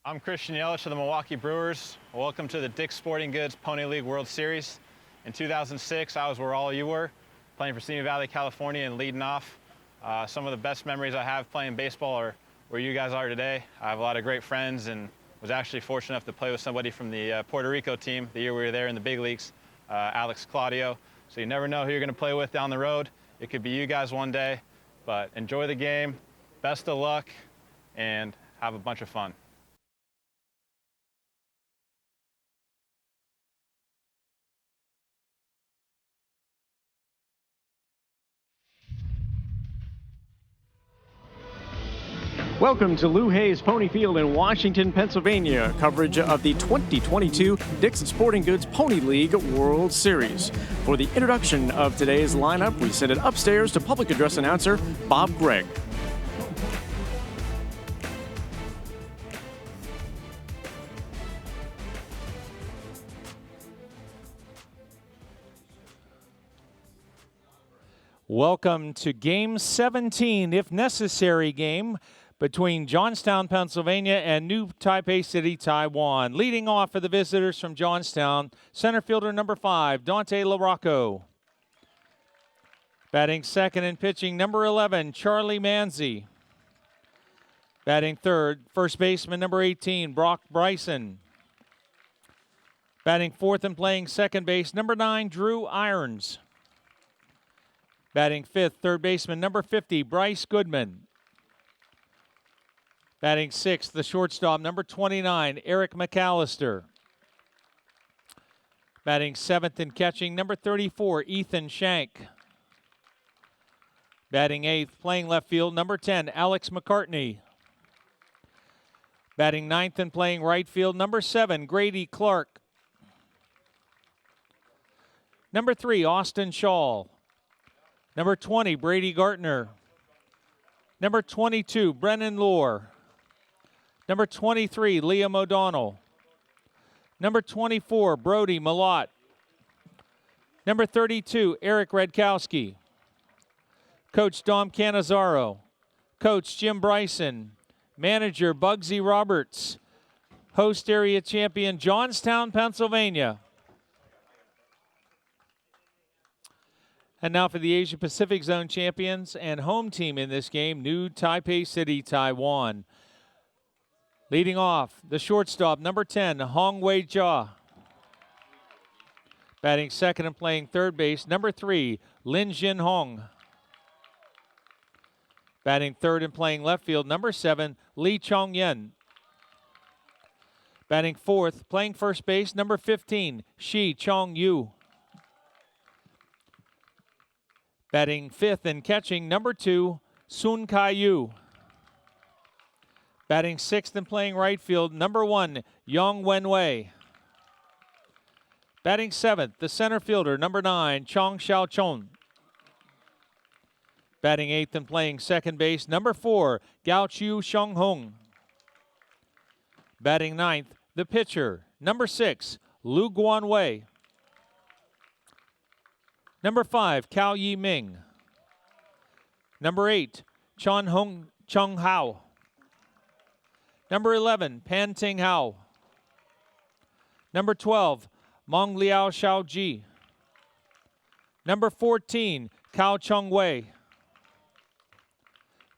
I'm Christian Yelich of the Milwaukee Brewers. Welcome to the Dick's Sporting Goods Pony League World Series. In 2006, I was where all of you were, playing for Simi Valley, California, and leading off. Some of the best memories I have playing baseball are where you guys are today. I have a lot of great friends and was actually fortunate enough to play with somebody from the Puerto Rico team the year we were there in the big leagues, Alex Claudio. So you never know who you're going to play with down the road. It could be you guys one day, but enjoy the game, best of luck, and have a bunch of fun. Welcome to Lou Hayes Pony Field in Washington, Pennsylvania. Coverage of the 2022 Dick's Sporting Goods Pony League World Series. For the introduction of today's lineup, we send it upstairs to public address announcer Bob Gregg. Welcome to Game 17, if necessary, game between Johnstown, Pennsylvania and New Taipei City, Taiwan. Leading off for the visitors from Johnstown, center fielder number 5, Dante LaRocco. Batting second and pitching number 11, Charlie Manzi. Batting third, first baseman number 18, Brock Bryson. Batting fourth and playing second base, number 9, Drew Irons. Batting fifth, third baseman number 50, Bryce Goodman. Batting sixth, the shortstop number 29, Eric McAllister. Batting seventh and catching number 34, Ethan Shank. Batting eighth, playing left field, number 10, Alex McCartney. Batting ninth and playing right field, number 7, Grady Clark. Number 3, Austin Shaw. Number 20, Brady Gartner. Number 22, Brennan Lohr. Number 23, Liam O'Donnell. Number 24, Brody Malott. Number 32, Eric Redkowski. Coach Dom Cannizzaro. Coach Jim Bryson. Manager Bugsy Roberts. Host area champion Johnstown, Pennsylvania. And now for the Asia Pacific Zone champions and home team in this game, New Taipei City, Taiwan. Leading off, the shortstop, number 10, Hong Wei Jia. Batting second and playing third base, number 3, Lin Jin Hong. Batting third and playing left field, number 7, Lee Chong Yen. Batting fourth, playing first base, number 15, Shi Chong Yu. Batting fifth and catching, number 2, Sun Kai Yu. Batting sixth and playing right field, number 1, Yong Wen Wei. Batting seventh, the center fielder, number 9, Chong Xiao Chon. Batting eighth and playing second base, number 4, Gao Chiu Xiong Hong. Batting ninth, the pitcher, number 6, Lu Guan Wei. Number 5, Cao Yi Ming. Number 8, Chung Hao. Number 11, Pan Ting Hao. Number 12, Mong Liao Xiao Ji. Number 14, Cao Chung Wei.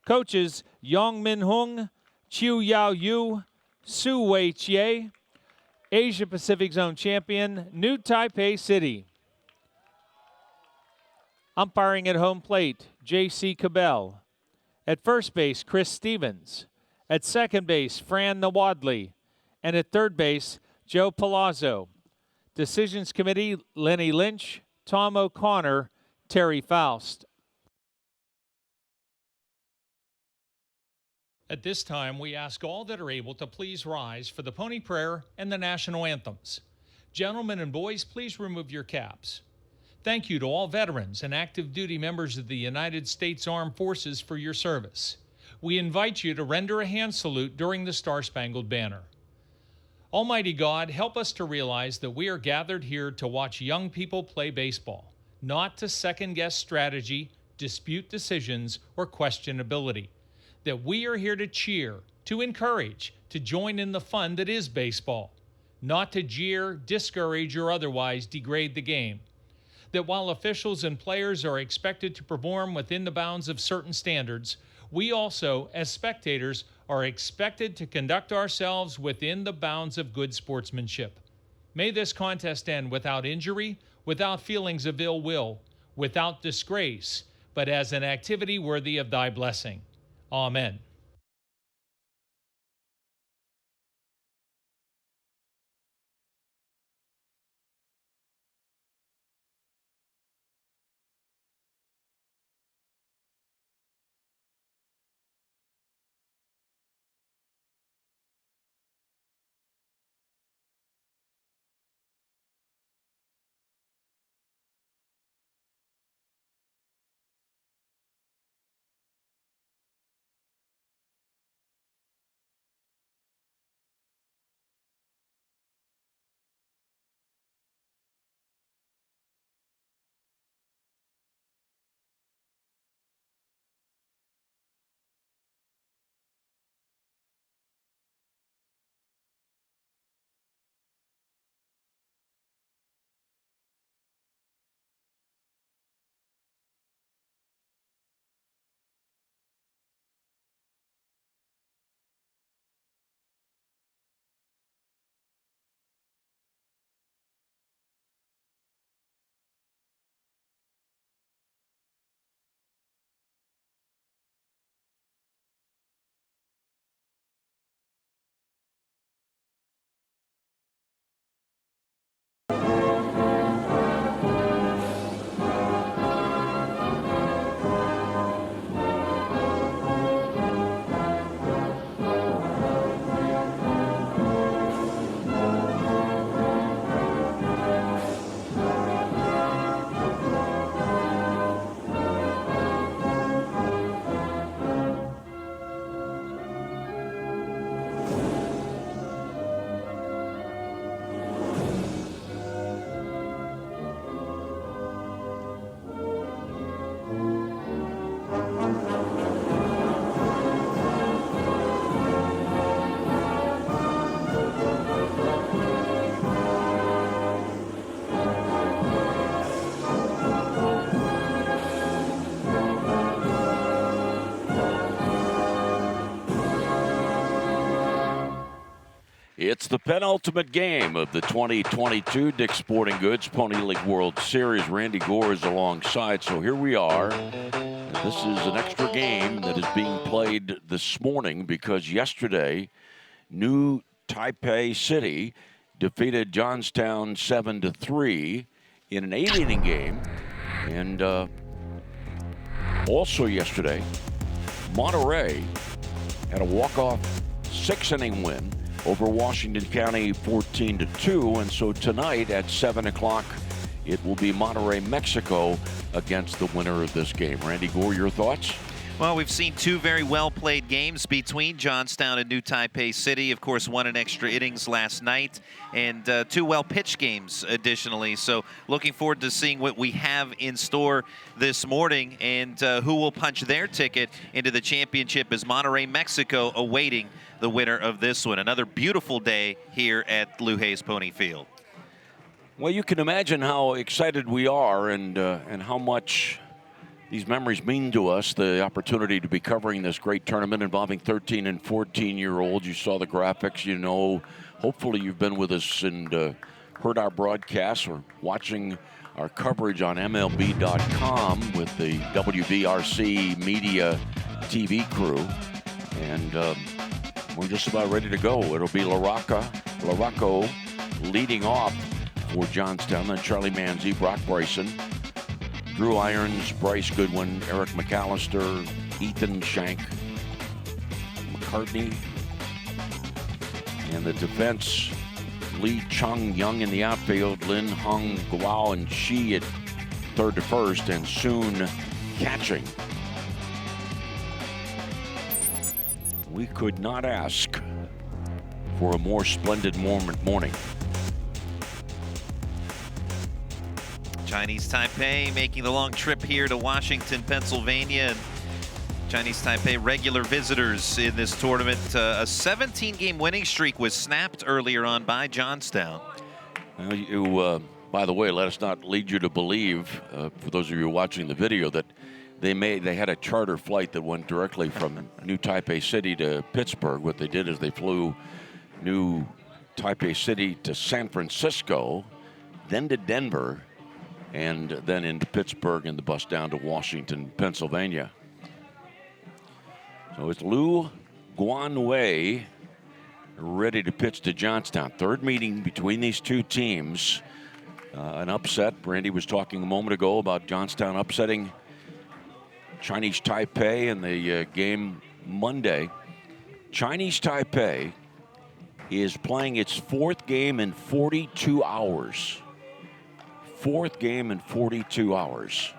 Coaches, Yong Min Hung, Chiu Yao Yu, Su Wei Chie. Asia Pacific Zone champion, New Taipei City. Umpiring at home plate, J.C. Cabell. At first base, Chris Stevens. At second base, Fran Nawadley. And at third base, Joe Palazzo. Decisions Committee, Lenny Lynch, Tom O'Connor, Terry Faust. At this time, we ask all that are able to please rise for the Pony Prayer and the national anthems. Gentlemen and boys, please remove your caps. Thank you to all veterans and active duty members of the United States Armed Forces for your service. We invite you to render a hand salute during the Star-Spangled Banner. Almighty God, help us to realize that we are gathered here to watch young people play baseball, not to second-guess strategy, dispute decisions, or question ability. That we are here to cheer, to encourage, to join in the fun that is baseball, not to jeer, discourage, or otherwise degrade the game. That while officials and players are expected to perform within the bounds of certain standards, we also, as spectators, are expected to conduct ourselves within the bounds of good sportsmanship. May this contest end without injury, without feelings of ill will, without disgrace, but as an activity worthy of thy blessing. Amen. It's the penultimate game of the 2022 Dick's Sporting Goods Pony League World Series. Randy Gore is alongside, so here we are. And this is an extra game that is being played this morning because yesterday, New Taipei City defeated Johnstown 7-3 in an 8-inning game. And also yesterday, Monterey had a walk-off 6-inning win over Washington County 14-2, and so tonight at 7 o'clock it will be Monterey, Mexico against the winner of this game. Randy Gore, your thoughts? Well, we've seen two very well-played games between Johnstown and New Taipei City. Of course, one in extra innings last night, and two well-pitched games additionally. So looking forward to seeing what we have in store this morning and who will punch their ticket into the championship as Monterey, Mexico awaiting the winner of this one. Another beautiful day here at Lou Hayes Pony Field. Well, you can imagine how excited we are and how much these memories mean to us, the opportunity to be covering this great tournament involving 13 and 14-year-olds. You saw the graphics, you know. Hopefully you've been with us and heard our broadcasts or watching our coverage on MLB.com with the WVRC Media TV crew. And we're just about ready to go. It'll be Larocco leading off for Johnstown, then Charlie Manzi, Brock Bryson, Drew Irons, Bryce Goodwin, Eric McAllister, Ethan Shank, McCartney, and the defense, Lee Chung Young in the outfield, Lin Hung Guao and Shi at third to first, and Soon catching. We could not ask for a more splendid morning. Chinese Taipei making the long trip here to Washington, Pennsylvania. And Chinese Taipei regular visitors in this tournament. A 17-game winning streak was snapped earlier on by Johnstown. Well, by the way, let us not lead you to believe, for those of you watching the video, that they had a charter flight that went directly from New Taipei City to Pittsburgh. What they did is they flew New Taipei City to San Francisco, then to Denver, and then into Pittsburgh, and the bus down to Washington, Pennsylvania. So it's Lu Guanwei ready to pitch to Johnstown. Third meeting between these two teams. An upset. Randy was talking a moment ago about Johnstown upsetting Chinese Taipei in the game Monday. Chinese Taipei is playing its fourth game in 42 hours. Fourth game in 42 hours.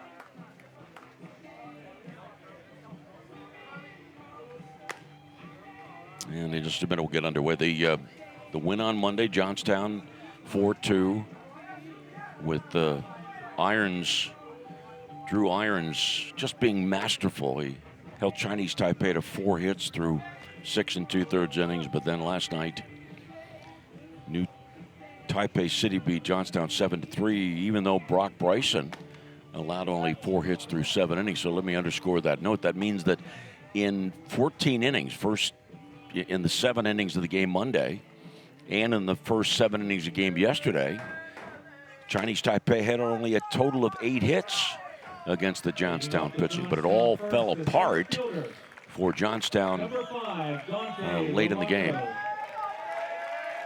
And in just a minute, we'll get underway. The win on Monday, Johnstown 4-2 with Drew Irons just being masterful. He held Chinese Taipei to 4 hits through 6 2/3 innings, but then last night, New Taipei City beat Johnstown 7-3, even though Brock Bryson allowed only 4 hits through 7 innings. So let me underscore that note. That means that in 14 innings, in the 7 innings of the game Monday, and in the first 7 innings of the game yesterday, Chinese Taipei had only a total of 8 hits against the Johnstown pitching, but it all fell apart for Johnstown late in the game.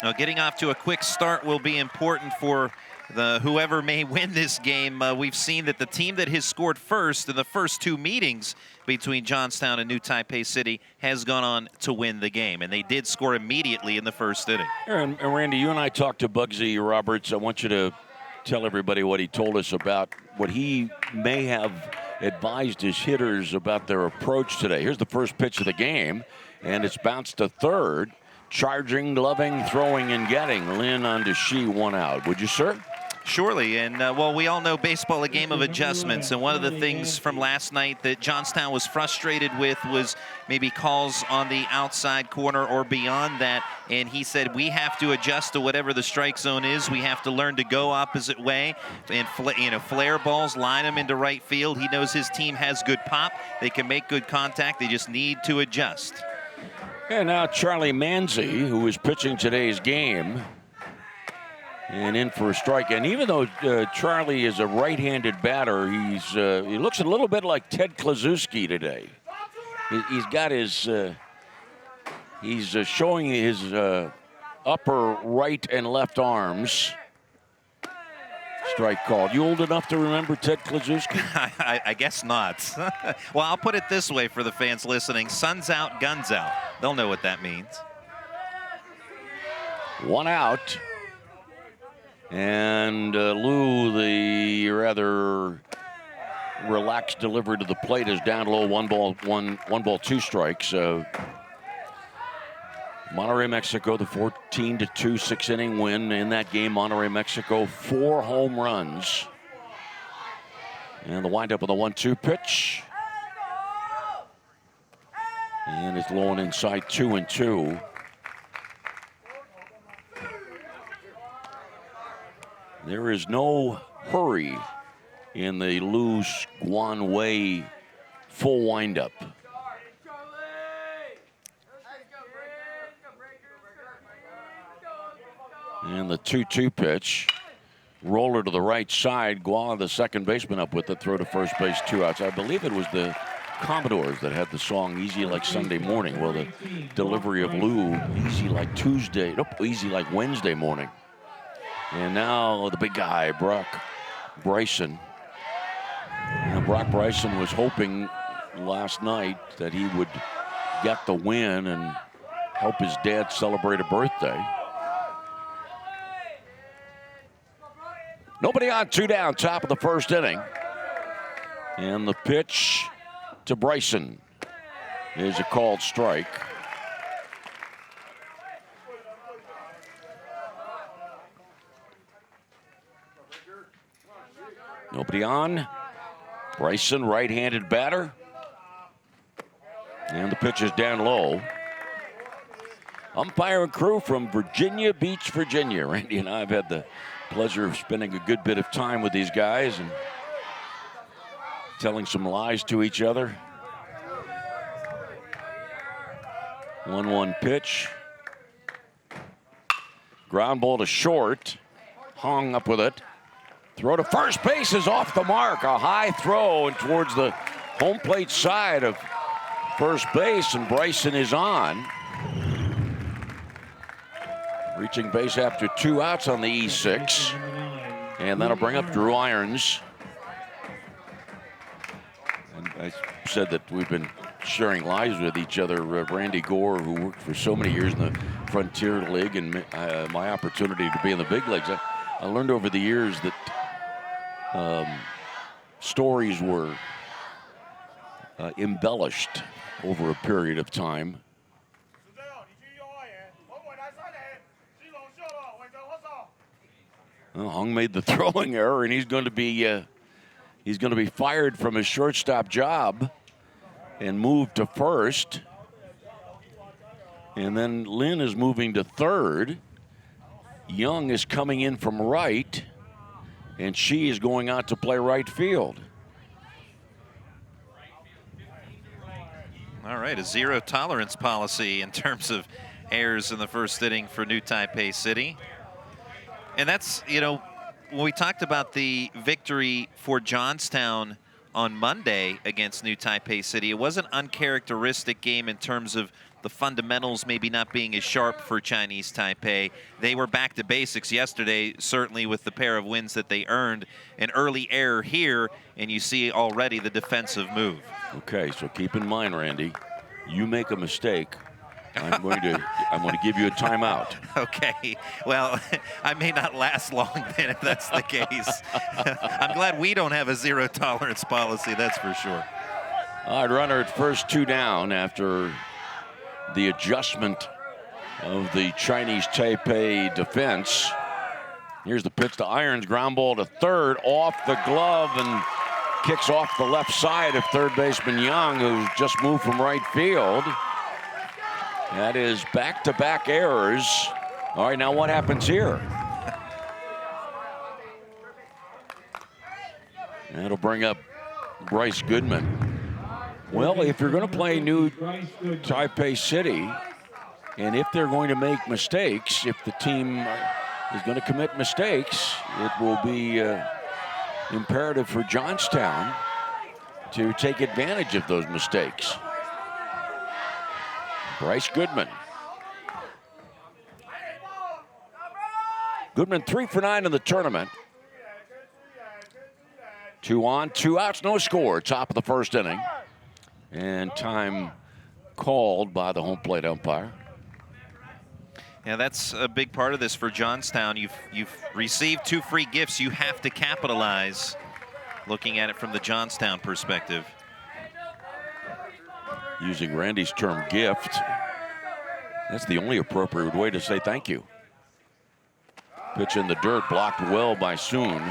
Now, getting off to a quick start will be important for whoever may win this game. We've seen that the team that has scored first in the first 2 meetings between Johnstown and New Taipei City has gone on to win the game, and they did score immediately in the first inning. And Randy, you and I talked to Bugsy Roberts. I want you to tell everybody what he told us about what he may have advised his hitters about their approach today. Here's the first pitch of the game, and it's bounced to third. Charging, gloving, throwing, and getting. Lin on to Shi, 1 out. Would you, sir? Surely, and well, we all know baseball, a game of adjustments, and one of the things from last night that Johnstown was frustrated with was maybe calls on the outside corner or beyond that, and he said we have to adjust to whatever the strike zone is. We have to learn to go opposite way and flare balls, line them into right field. He knows his team has good pop. They can make good contact. They just need to adjust. And now Charlie Manzi, who is pitching today's game, and in for a strike. And even though Charlie is a right-handed batter, he looks a little bit like Ted Kluszewski today. He's got his he's showing his upper right and left arms. Strike called. You old enough to remember Ted Kluszewski? I guess not. Well, I'll put it this way for the fans listening. Sun's out, guns out. They'll know what that means. 1 out. And Lou, the rather relaxed delivery to the plate, is down low. 1 ball, 2 strikes. Monterrey, Mexico, the 14-2 6-inning win in that game. Monterrey, Mexico, 4 home runs. And the windup of the 1-2 pitch. And it's low and inside, 2-2. There is no hurry in the Lu Guanwei full windup. And the 2-2 pitch. Roller to the right side. Guala, the second baseman, up with the throw to first base, 2 outs. I believe it was the Commodores that had the song Easy Like Sunday Morning. Well, the delivery of Lou, easy like easy like Wednesday morning. And now the big guy, Brock Bryson. And Brock Bryson was hoping last night that he would get the win and help his dad celebrate a birthday. Nobody on, 2 down, top of the first inning. And the pitch to Bryson is a called strike. Nobody on. Bryson, right-handed batter. And the pitch is down low. Umpire and crew from Virginia Beach, Virginia. Randy and I have had the pleasure of spending a good bit of time with these guys and telling some lies to each other. 1-1 pitch. Ground ball to short. Hung up with it. Throw to first base is off the mark. A high throw and towards the home plate side of first base, and Bryson is on. Reaching base after 2 outs on the E6. And that'll bring up Drew Irons. And I said that we've been sharing lives with each other. Randy Gore, who worked for so many years in the Frontier League, and my opportunity to be in the big leagues. I learned over the years that stories were embellished over a period of time. Well, Hung made the throwing error, and he's going to be fired from his shortstop job and moved to first. And then Lynn is moving to third. Young is coming in from right, and she is going out to play right field. All right, a zero tolerance policy in terms of errors in the first inning for New Taipei City. And that's, you know, when we talked about the victory for Johnstown on Monday against New Taipei City, it was an uncharacteristic game in terms of the fundamentals maybe not being as sharp for Chinese Taipei. They were back to basics yesterday, certainly with the pair of wins that they earned. An early error here, and you see already the defensive move. Okay, so keep in mind, Randy, you make a mistake, I'm going to give you a timeout. Okay. Well, I may not last long then if that's the case. I'm glad we don't have a zero tolerance policy, that's for sure. All right, runner at first, 2 down after the adjustment of the Chinese Taipei defense. Here's the pitch to Irons, ground ball to third, off the glove, and kicks off the left side of third baseman Young, who's just moved from right field. That is back-to-back errors. All right, now what happens here? That'll bring up Bryce Goodman. Well, if you're going to play New Taipei City, and if they're going to make mistakes, if the team is going to commit mistakes, it will be imperative for Johnstown to take advantage of those mistakes. Bryce Goodman. Goodman 3 for 9 in the tournament. 2 on, 2 outs, no score. Top of the first inning. And time called by the home plate umpire. Yeah, that's a big part of this for Johnstown. You've received 2 free gifts. You have to capitalize, looking at it from the Johnstown perspective. Using Randy's term, gift. That's the only appropriate way to say thank you. Pitch in the dirt, blocked well by Soon.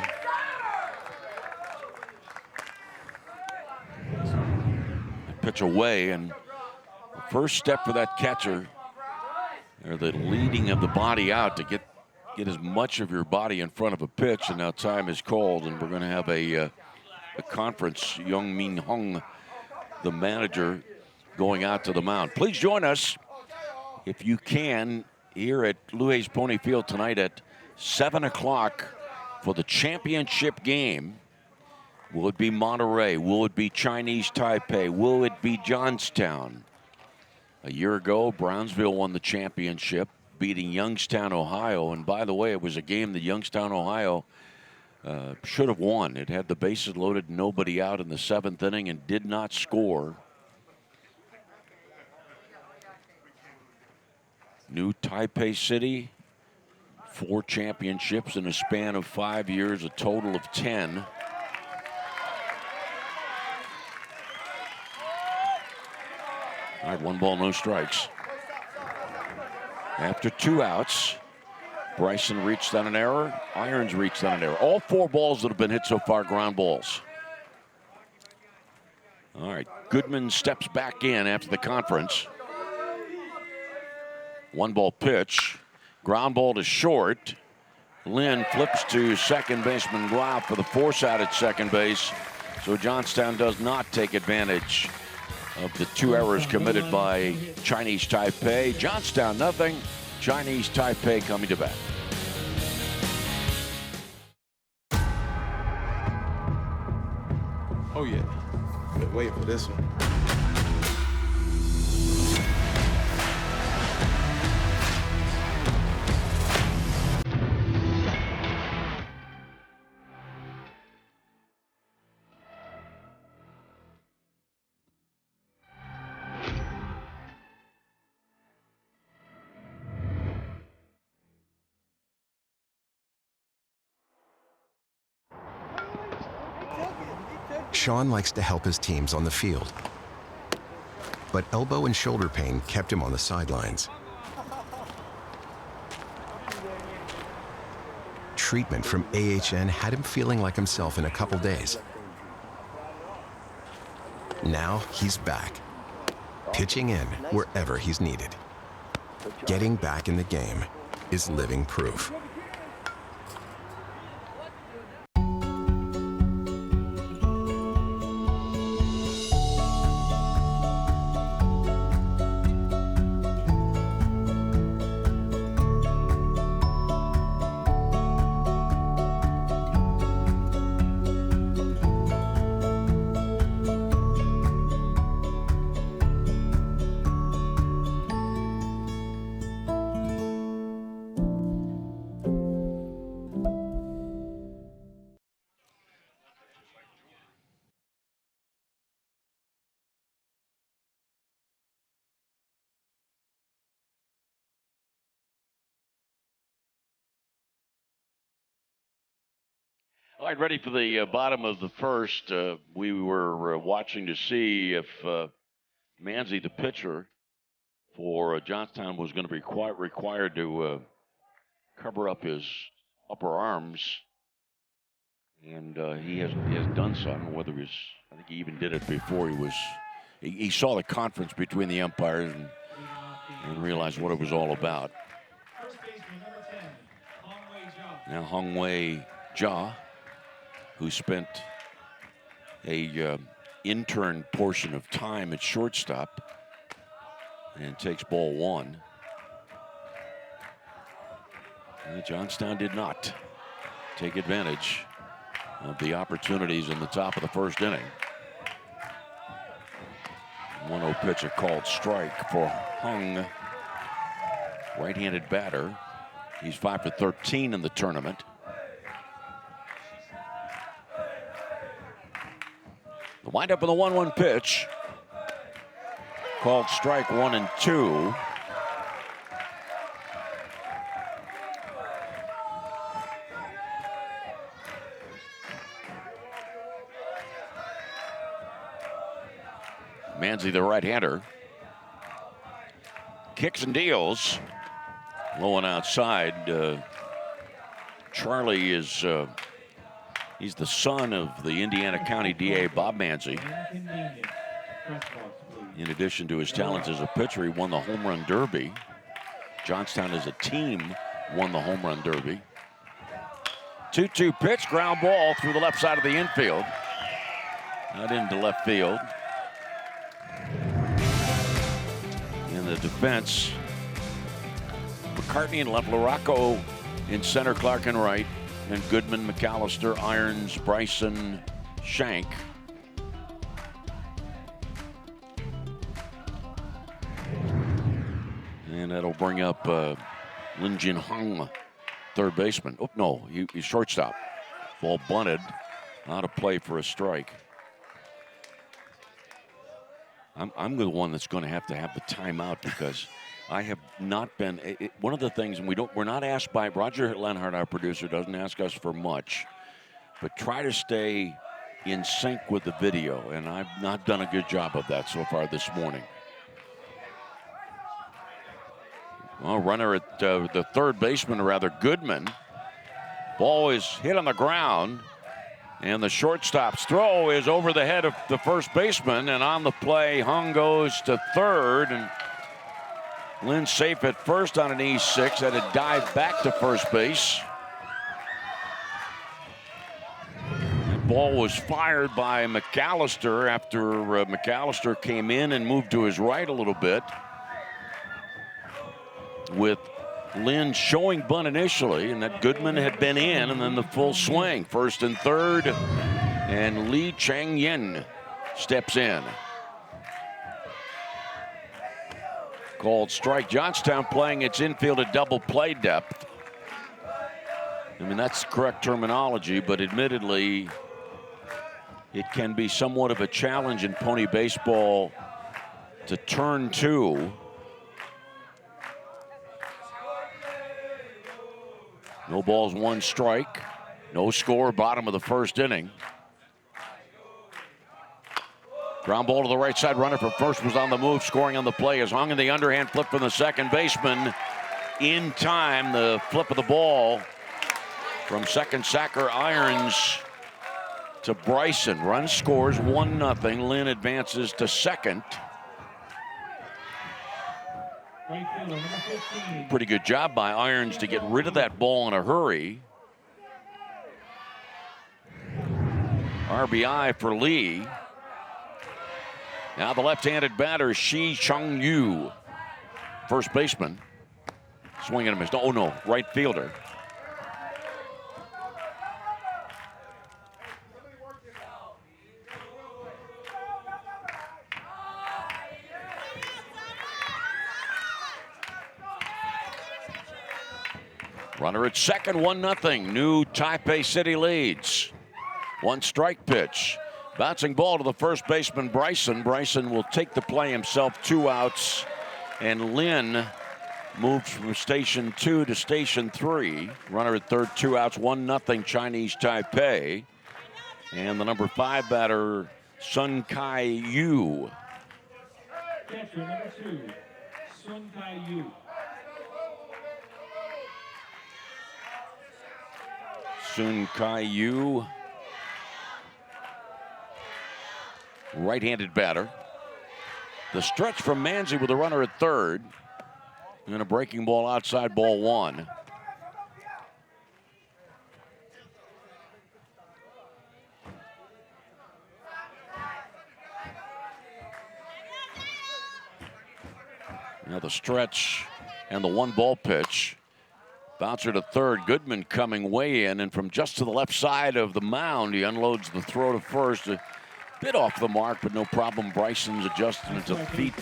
Pitch away, and the first step for that catcher, or the leading of the body out to get as much of your body in front of a pitch. And now time is called, and we're going to have a conference. Young Min Hung, the manager, going out to the mound. Please join us, if you can, here at Lou Hayes Pony Field tonight at 7 o'clock for the championship game. Will it be Monterey? Will it be Chinese Taipei? Will it be Johnstown? A year ago, Brownsville won the championship, beating Youngstown, Ohio. And by the way, it was a game that Youngstown, Ohio should have won. It had the bases loaded, nobody out in the 7th inning, and did not score. New Taipei City, 4 championships in a span of 5 years, a total of 10. All right, 1 ball, no strikes. After 2 outs, Bryson reached on an error. Irons reached on an error. All 4 balls that have been hit so far, ground balls. All right, Goodman steps back in after the conference. 1-ball pitch. Ground ball to short. Lynn flips to second baseman Guo for the force out at second base. So Johnstown does not take advantage of the 2 errors committed by Chinese Taipei. Johnstown nothing. Chinese Taipei coming to bat. Oh yeah. Been waiting for this one. Sean likes to help his teams on the field, but elbow and shoulder pain kept him on the sidelines. Treatment from AHN had him feeling like himself in a couple days. Now he's back, pitching in wherever he's needed. Getting back in the game is living proof. All right, ready for the bottom of the first. We were watching to see if Manzi, the pitcher for Johnstown, was going to be required to cover up his upper arms. And he has done so. I don't know whether I think he even did it before he saw the conference between the umpires and realized what it was all about. Now Hong Wei Jia, who spent a intern portion of time at shortstop, and takes ball 1. And Johnstown did not take advantage of the opportunities in the top of the first inning. 1-0 pitch, a called strike for Hung, right-handed batter. He's 5 for 13 in the tournament. The windup of the 1-1 pitch. Called strike 1 and 2. Manzi, the right-hander, kicks and deals. Low and outside. Charlie is he's the son of the Indiana County DA, Bob Manzi. In addition to his talents as a pitcher, he won the Home Run Derby. Johnstown as a team won the Home Run Derby. 2-2 pitch, ground ball through the left side of the infield. Not into left field. In the defense, McCartney in left, LaRocco in center, Clark in right, and Goodman, McAllister, Irons, Bryson, Shank. And that'll bring up Lin Jin Hung, third baseman. Oh, no, he's shortstop. Ball bunted, out of play for a strike. I'm the one that's going to have the timeout because I have not been. One of the things, and we're not asked by Roger Lenhart, our producer, doesn't ask us for much, but try to stay in sync with the video, and I've not done a good job of that so far this morning. Well, runner at the third baseman, Goodman. Ball is hit on the ground, And the shortstop's throw is over the head of the first baseman, and on the play, Hung goes to third, and Lynn safe at first on an E6, had to dive back to first base. The ball was fired by McAllister after McAllister came in and moved to his right a little bit, with Lynn showing bunt initially, and that Goodman had been in, and then the full swing. First and third, and Lee Chang-yin steps in. Called strike. Johnstown playing its infield at double play depth. I mean, that's correct terminology, but admittedly, it can be somewhat of a challenge in pony baseball to turn two. No balls, one strike. No score, bottom of the first inning. Ground ball to the right side. Runner from first was on the move. Scoring on the play is Hung in the underhand flip from the second baseman. In time, the flip of the ball from second Sacker Irons to Bryson. Run scores 1-0. Lynn advances to second. Pretty good job by Irons to get rid of that ball in a hurry. RBI for Lee. Now the left-handed batter, Shi Chang-yu, first baseman. Swing and a miss. Oh no, right fielder. Runner at second, 1-0. New Taipei City leads. One strike pitch. Bouncing ball to the first baseman, Bryson. Bryson will take the play himself, 2 outs. And Lynn moves from station 2 to station 3. Runner at third, 2 outs, 1-0 Chinese Taipei. And the number 5 batter, Sun Kai-yu. Catcher number 2, Sun Kai-yu. Sun Kai-yu, right-handed batter. The stretch from Manzi with a runner at third. And a breaking ball outside, ball 1. Now the stretch and the 1-ball pitch. Bouncer to third. Goodman coming way in, and from just to the left side of the mound, he unloads the throw to first. A bit off the mark, but no problem. Bryson's adjustment to feet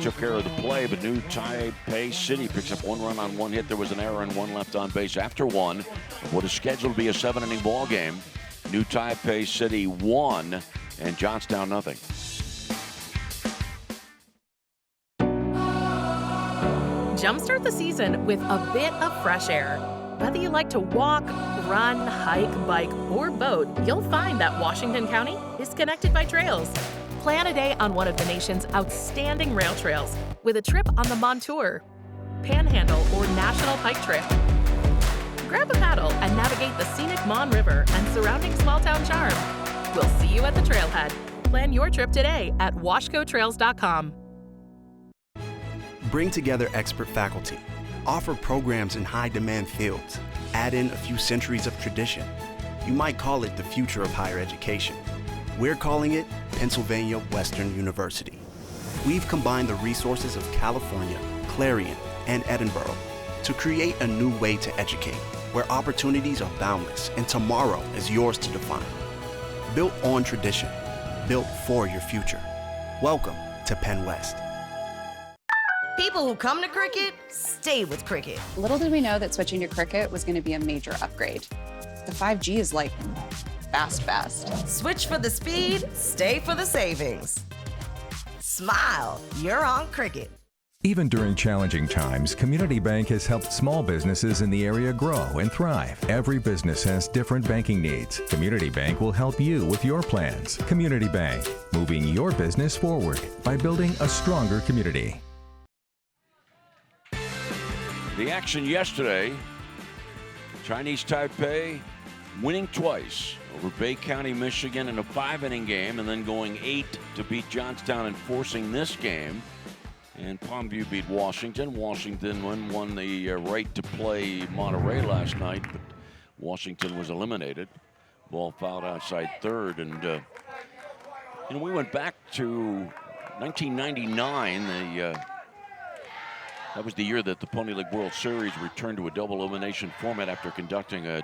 took care of the play, but New Taipei City picks up 1 run on 1 hit. There was an error and 1 left on base after 1. What is scheduled to be a 7-inning ball game. New Taipei City 1 and Johnstown 0. Jumpstart the season with a bit of fresh air. Whether you like to walk, run, hike, bike, or boat, you'll find that Washington County is connected by trails. Plan a day on one of the nation's outstanding rail trails with a trip on the Montour, Panhandle, or National Pike Trail. Grab a paddle and navigate the scenic Mon River and surrounding small-town charm. We'll see you at the trailhead. Plan your trip today at washcotrails.com. Bring together expert faculty, offer programs in high-demand fields, add in a few centuries of tradition. You might call it the future of higher education. We're calling it Pennsylvania Western University. We've combined the resources of California, Clarion, and Edinburgh to create a new way to educate, where opportunities are boundless and tomorrow is yours to define. Built on tradition, built for your future. Welcome to Penn West. People who come to cricket, stay with cricket. Little did we know that switching to cricket was going to be a major upgrade. The 5G is like fast. Switch for the speed, stay for the savings. Smile, you're on cricket. Even during challenging times, Community Bank has helped small businesses in the area grow and thrive. Every business has different banking needs. Community Bank will help you with your plans. Community Bank, moving your business forward by building a stronger community. The action yesterday, Chinese Taipei winning twice over Bay County, Michigan in a 5-inning game, and then going 8 to beat Johnstown and forcing this game. And Palmview beat Washington. Washington won the right to play Monterey last night, but Washington was eliminated. Ball fouled outside third, and we went back to 1999. That was the year that the Pony League World Series returned to a double elimination format after conducting a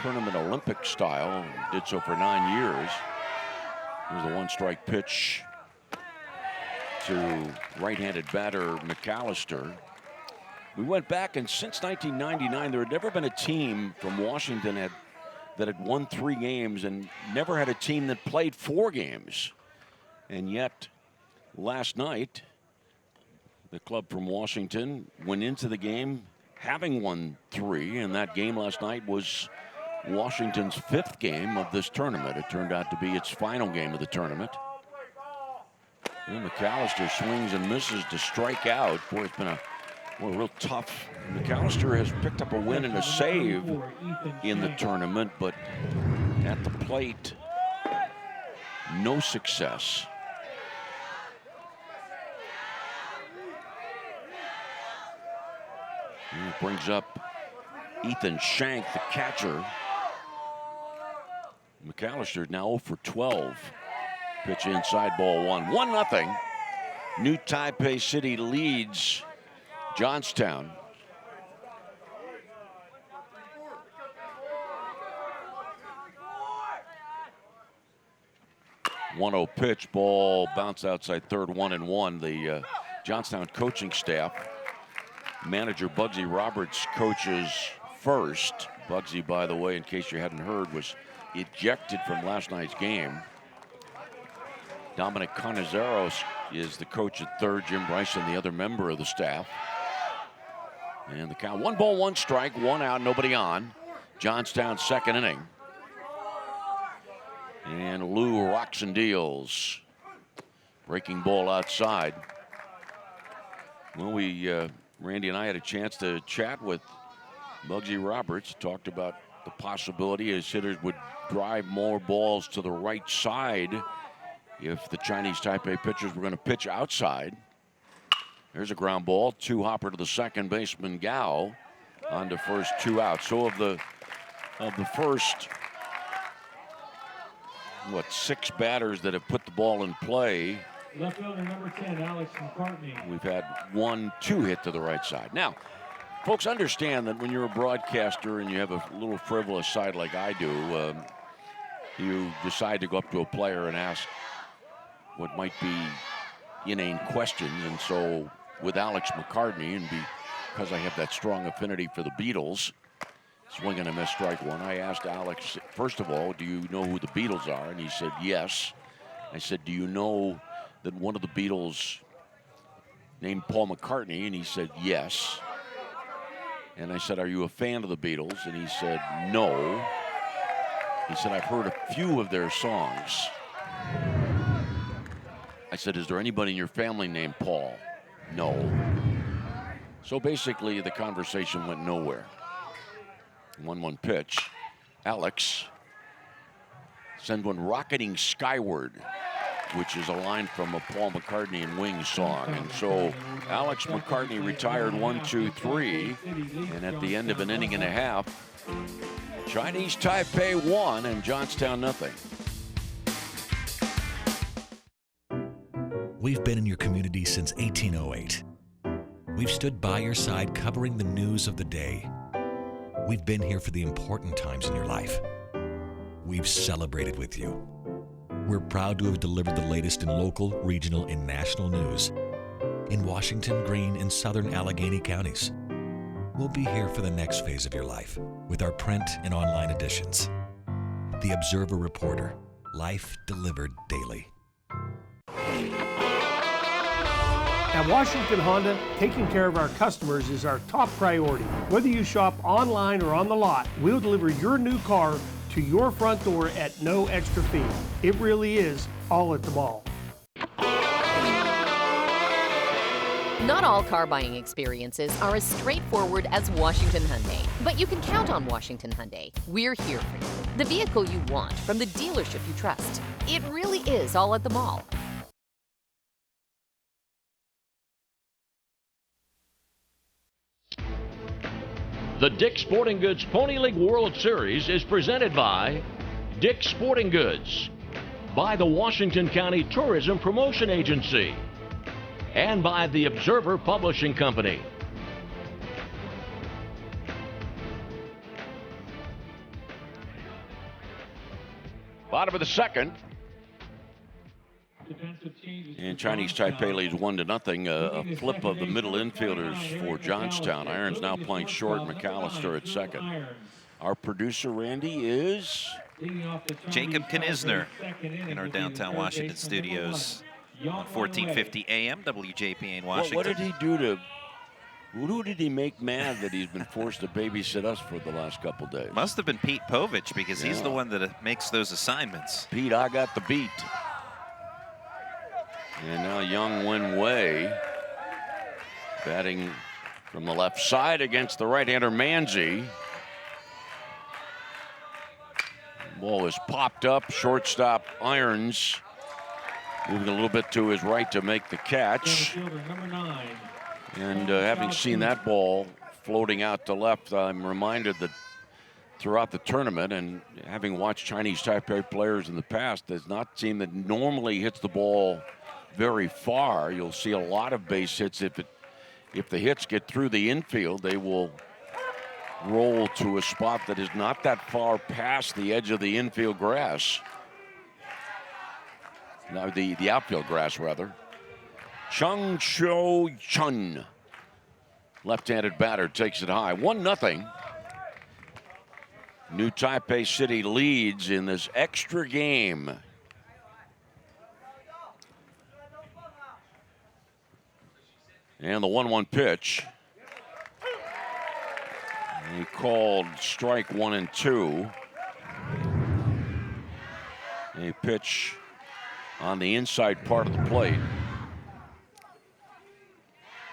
tournament Olympic style. Did so for 9 years. Here's the one-strike pitch to right-handed batter McAllister. We went back, and since 1999, there had never been a team from Washington that had won 3 games and never had a team that played 4 games. And yet, last night, the club from Washington went into the game having won 3, and that game last night was Washington's 5th game of this tournament. It turned out to be its final game of the tournament. And McAllister swings and misses to strike out. Boy, it's been a real tough. McAllister has picked up a win and a save in the tournament, but at the plate, no success. And it brings up Ethan Shank, the catcher. McAllister now 0 for 12. Pitch inside, ball 1. 1-0. New Taipei City leads Johnstown. .1-0 pitch, ball bounce outside third, 1-1. The Johnstown coaching staff, manager Bugsy Roberts coaches first. Bugsy, by the way, in case you hadn't heard, was ejected from last night's game. Dominic Canizaros is the coach at third. Jim Bryson, the other member of the staff. And the count, 1 ball, 1 strike, 1 out, nobody on. Johnstown's 2nd inning. And Lou rocks and deals. Breaking ball outside. Well, Randy and I had a chance to chat with Bugsy Roberts. Talked about the possibility his hitters would drive more balls to the right side if the Chinese Taipei pitchers were going to pitch outside. There's a ground ball, 2-hopper to the second baseman Gao on to first, 2 out. So of the first 6 batters that have put the ball in play, Left fielder number 10, Alex McCartney. we've had 1-2 hit to the right side. Now, folks, understand that when you're a broadcaster and you have a little frivolous side like I do, you decide to go up to a player and ask what might be inane questions. And so with Alex McCartney, and because I have that strong affinity for the Beatles, swing and a miss, strike 1, I asked Alex, first of all, do you know who the Beatles are? And he said, yes. I said, do you know that one of the Beatles named Paul McCartney? And he said, yes. And I said, are you a fan of the Beatles? And he said, no. He said, I've heard a few of their songs. I said, is there anybody in your family named Paul? No. So basically, the conversation went nowhere. 1-1 pitch. Alex send one rocketing skyward, which is a line from a Paul McCartney and Wings song. And so Alex McCartney retired 1, 2, 3. And at the end of an inning and a half, Chinese Taipei 1 and Johnstown 0. We've been in your community since 1808. We've stood by your side covering the news of the day. We've been here for the important times in your life. We've celebrated with you. We're proud to have delivered the latest in local, regional, and national news in Washington, Greene, and southern Allegheny counties. We'll be here for the next phase of your life with our print and online editions. The Observer Reporter, life delivered daily. At Washington Honda, taking care of our customers is our top priority. Whether you shop online or on the lot, we'll deliver your new car to your front door at no extra fee. It really is all at the mall. Not all car buying experiences are as straightforward as Washington Hyundai, but you can count on Washington Hyundai. We're here for you. The vehicle you want from the dealership you trust. It really is all at the mall. The Dick's Sporting Goods Pony League World Series is presented by Dick's Sporting Goods, by the Washington County Tourism Promotion Agency, and by the Observer Publishing Company. Bottom of the second. And Chinese Taipei leads 1-0. A flip of the middle infielders for Johnstown. Irons now playing short. McAllister at second. Our producer, Randy, is Jacob Knisner in our downtown Washington studios on 1450 AM, WJPA in Washington. What did he do to... Who did he make mad that he's been forced to babysit us for the last couple days? Must have been Pete Povich, because he's the one that makes those assignments. Pete, I got the beat. And now Young Wen Wei batting from the left side against the right-hander Manzi. Ball is popped up. Shortstop Irons moving a little bit to his right to make the catch. And having seen that ball floating out to left, I'm reminded that throughout the tournament, and having watched Chinese Taipei players in the past, there's not a team that normally hits the ball very far. You'll see a lot of base hits. If the hits get through the infield, they will roll to a spot that is not that far past the edge of the infield grass. No, the outfield grass, rather. Chung Cho Chun, left-handed batter, takes it high. 1-0. New Taipei City leads in this extra game. And the 1-1 pitch. He called strike 1 and 2. A pitch on the inside part of the plate.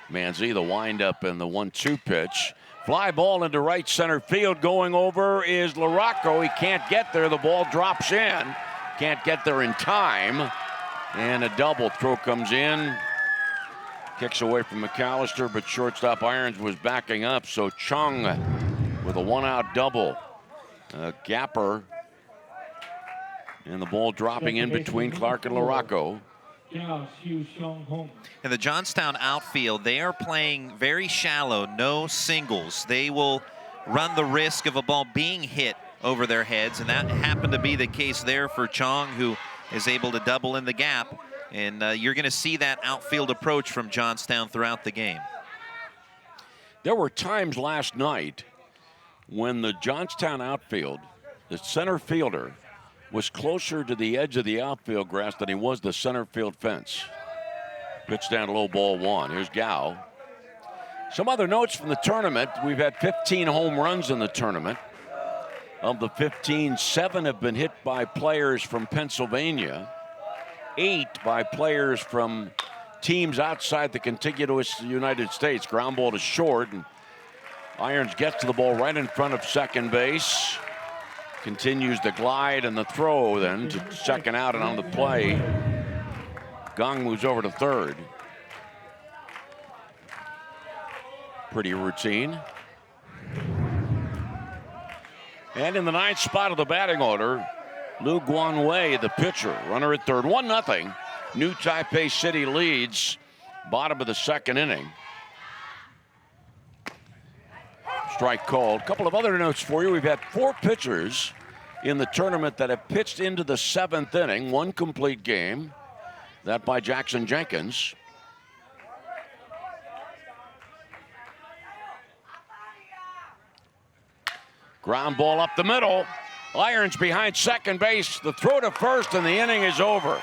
Manzi, the windup and the 1-2 pitch. Fly ball into right center field. Going over is LaRocco. He can't get there. The ball drops in. Can't get there in time. And a double. Throw comes in. Kicks away from McAllister, but shortstop Irons was backing up. So Chung with a one-out double. Gapper. And the ball dropping in between Clark and LaRocco. In the Johnstown outfield, they are playing very shallow, no singles. They will run the risk of a ball being hit over their heads, and that happened to be the case there for Chong, who is able to double in the gap. And you're going to see that outfield approach from Johnstown throughout the game. There were times last night when the Johnstown outfield, the center fielder, was closer to the edge of the outfield grass than he was the center field fence. Pitch down low, ball 1. Here's Gao. Some other notes from the tournament. We've had 15 home runs in the tournament. Of the 15, 7 have been hit by players from Pennsylvania. 8 by players from teams outside the contiguous United States. Ground ball to short, and Irons gets to the ball right in front of second base. Continues the glide and the throw then to second out, and on the play, Gong moves over to third. Pretty routine. And in the 9th spot of the batting order, Lu Guanwei, the pitcher, runner at third. 1-0. New Taipei City leads, bottom of the second inning. Strike called. A couple of other notes for you. We've had 4 pitchers in the tournament that have pitched into the 7th inning, 1 complete game. That by Jackson Jenkins. Ground ball up the middle. Irons behind second base. The throw to first, and the inning is over.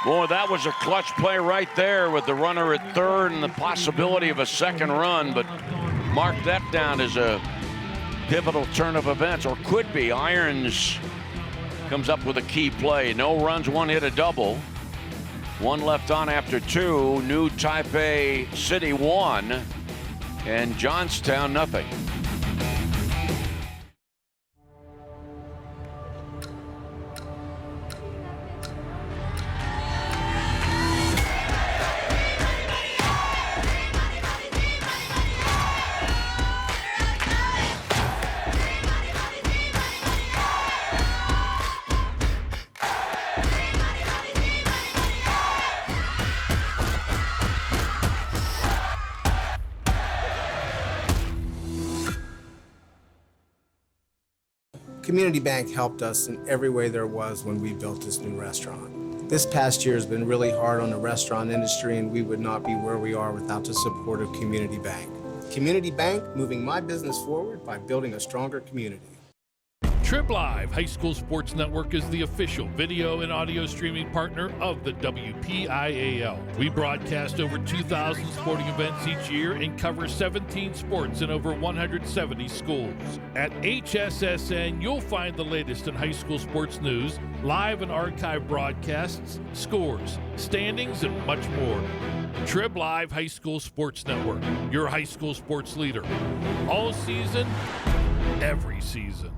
Boy, that was a clutch play right there with the runner at third and the possibility of a second run, but mark that down as a pivotal turn of events, or could be. Irons comes up with a key play. No runs, 1 hit, a double. One left on after 2. New Taipei City 1 and Johnstown nothing. Community Bank helped us in every way there was when we built this new restaurant. This past year has been really hard on the restaurant industry, and we would not be where we are without the support of Community Bank. Community Bank, moving my business forward by building a stronger community. Trib Live High School Sports Network is the official video and audio streaming partner of the WPIAL. We broadcast over 2,000 sporting events each year and cover 17 sports in over 170 schools. At HSSN, you'll find the latest in high school sports news, live and archive broadcasts, scores, standings, and much more. Trib Live High School Sports Network, your high school sports leader. All season, every season.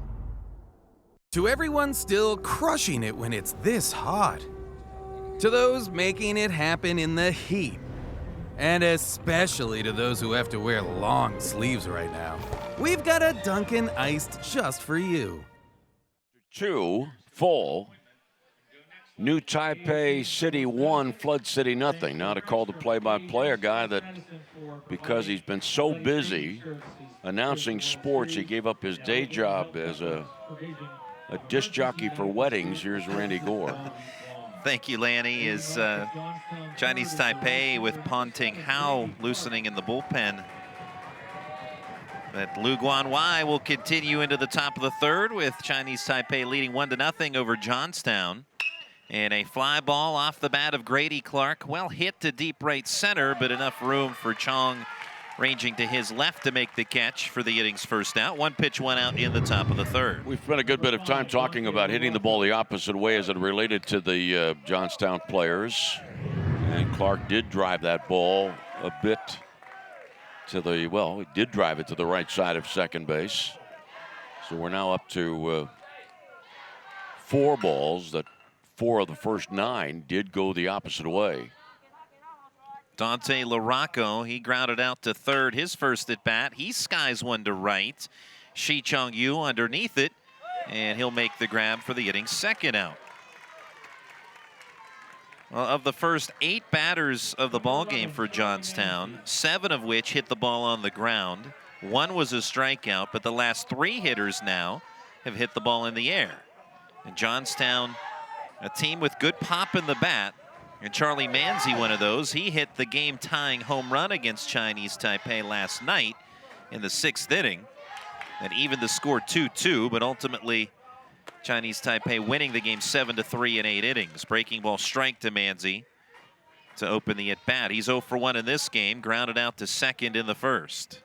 To everyone still crushing it when it's this hot. To those making it happen in the heat. And especially to those who have to wear long sleeves right now. We've got a Dunkin' Iced just for you. 2 full. New Taipei City 1, Flood City nothing. Now to call the play-by-play, a guy that, because he's been so busy announcing sports, he gave up his day job as a disc jockey for weddings. Here's Randy Gore. Thank you, Lanny. Is Chinese Taipei with Ponting Hao loosening in the bullpen. But Lu Guanwai will continue into the top of the third with Chinese Taipei leading 1-0 over Johnstown. And a fly ball off the bat of Grady Clark. Well hit to deep right center, but enough room for Chong ranging to his left to make the catch for the inning's first out. 1 pitch, 1 out in the top of the third. We've spent a good bit of time talking about hitting the ball the opposite way as it related to the Johnstown players. And Clark did drive that ball a bit to the, well, he did drive it to the right side of second base. So we're now up to 4 balls that 4 of the first 9 did go the opposite way. Dante LaRocco, he grounded out to third his first at bat. He skies one to right. Shi Chong Yu underneath it, and he'll make the grab for the inning's second out. Well, of the first 8 batters of the ball game for Johnstown, 7 of which hit the ball on the ground. 1 was a strikeout, but the last 3 hitters now have hit the ball in the air. And Johnstown, a team with good pop in the bat. And Charlie Manzi, one of those. He hit the game-tying home run against Chinese Taipei last night in the 6th inning. And even the score 2-2, but ultimately Chinese Taipei winning the game 7-3 in 8 innings. Breaking ball strike to Manzi to open the at-bat. He's 0 for 1 in this game, grounded out to second in the first.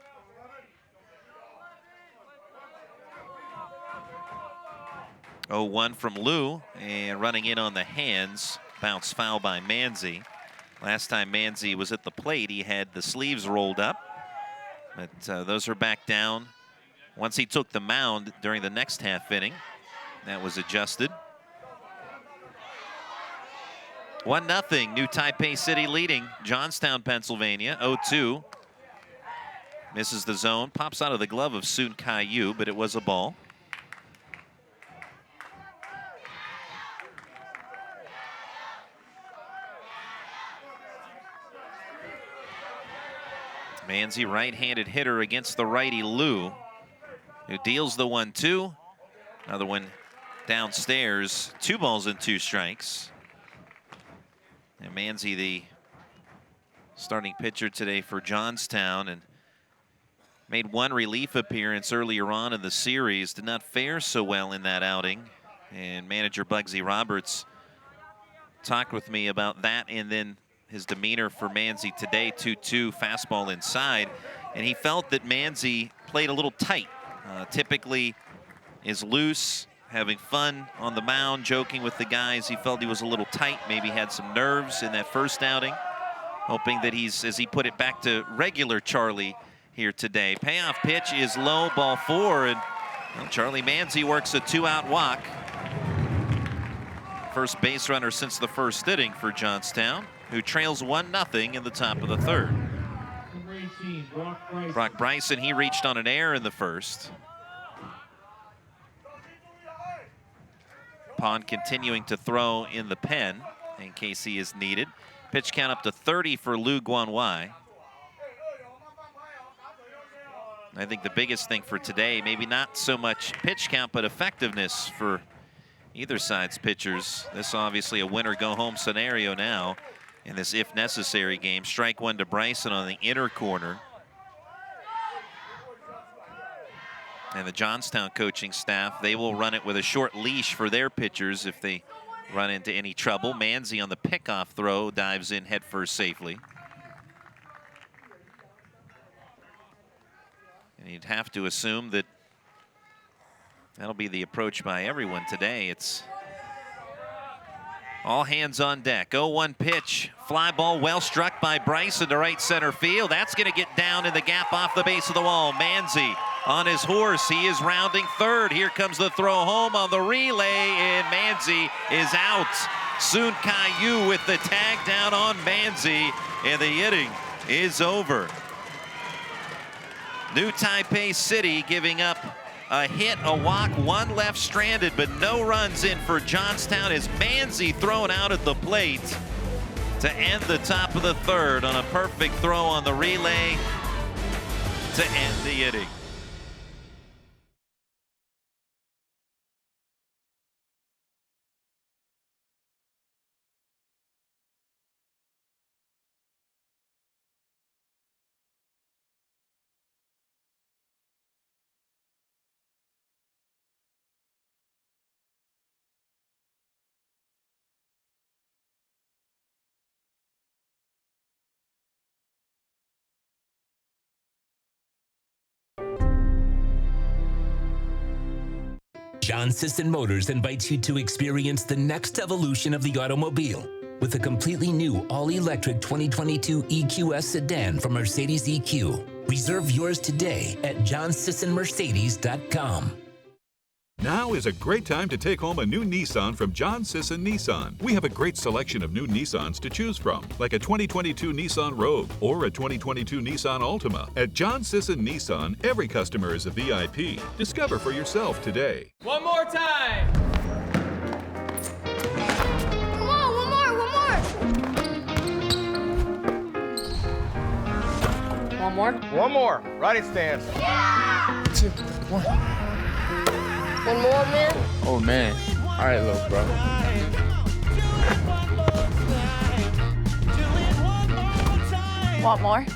Oh, 1 from Liu, and running in on the hands. Bounce foul by Manzi. Last time Manzi was at the plate, he had the sleeves rolled up. But those are back down. Once he took the mound during the next half inning, that was adjusted. 1-0, New Taipei City leading Johnstown, Pennsylvania, 0-2. Misses the zone, pops out of the glove of Sun Kai-yu, but it was a ball. Manzi, right-handed hitter against the righty Liu, who deals the 1-2. Another one downstairs. 2 balls and 2 strikes. And Manzi, the starting pitcher today for Johnstown, and made 1 relief appearance earlier on in the series. Did not fare so well in that outing. And manager Bugsy Roberts talked with me about that, and then his demeanor for Manzi today, 2-2 fastball inside. And he felt that Manzi played a little tight. Typically is loose, having fun on the mound, joking with the guys. He felt he was a little tight, maybe had some nerves in that first outing. Hoping that he's, as he put it, back to regular Charlie here today. Payoff pitch is low, ball 4, and well, Charlie Manzi works a 2-out walk. First base runner since the first inning for Johnstown, who trails 1-0 in the top of the third. Brock Bryson, he reached on an error in the first. Pond continuing to throw in the pen in case he is needed. Pitch count up to 30 for Lu Guanwai. I think the biggest thing for today, maybe not so much pitch count, but effectiveness for either side's pitchers. This obviously a win-or-go-home scenario now in this if-necessary game. Strike 1 to Bryson on the inner corner. And the Johnstown coaching staff, they will run it with a short leash for their pitchers if they run into any trouble. Manzi on the pickoff throw dives in headfirst safely. And you'd have to assume that that'll be the approach by everyone today. It's all hands on deck. 0-1 pitch. Fly ball well struck by Bryson to right center field. That's going to get down in the gap off the base of the wall. Manzi on his horse. He is rounding third. Here comes the throw home on the relay, and Manzi is out. Soon Kai-Yu with the tag down on Manzi, and the inning is over. New Taipei City giving up a hit, a walk, 1 left stranded, but no runs in for Johnstown as Manzi thrown out at the plate to end the top of the third on a perfect throw on the relay to end the inning. John Sisson Motors invites you to experience the next evolution of the automobile with a completely new all-electric 2022 EQS sedan from Mercedes EQ. Reserve yours today at johnsissonmercedes.com. Now is a great time to take home a new Nissan from John Sisson Nissan. We have a great selection of new Nissans to choose from, like a 2022 Nissan Rogue or a 2022 Nissan Altima. At John Sisson Nissan, every customer is a VIP. Discover for yourself today. One more time! Come on, one more! One more. Righty stance. Yeah! 2, 1. One more, man? Oh, man. All right, little bro. Want more?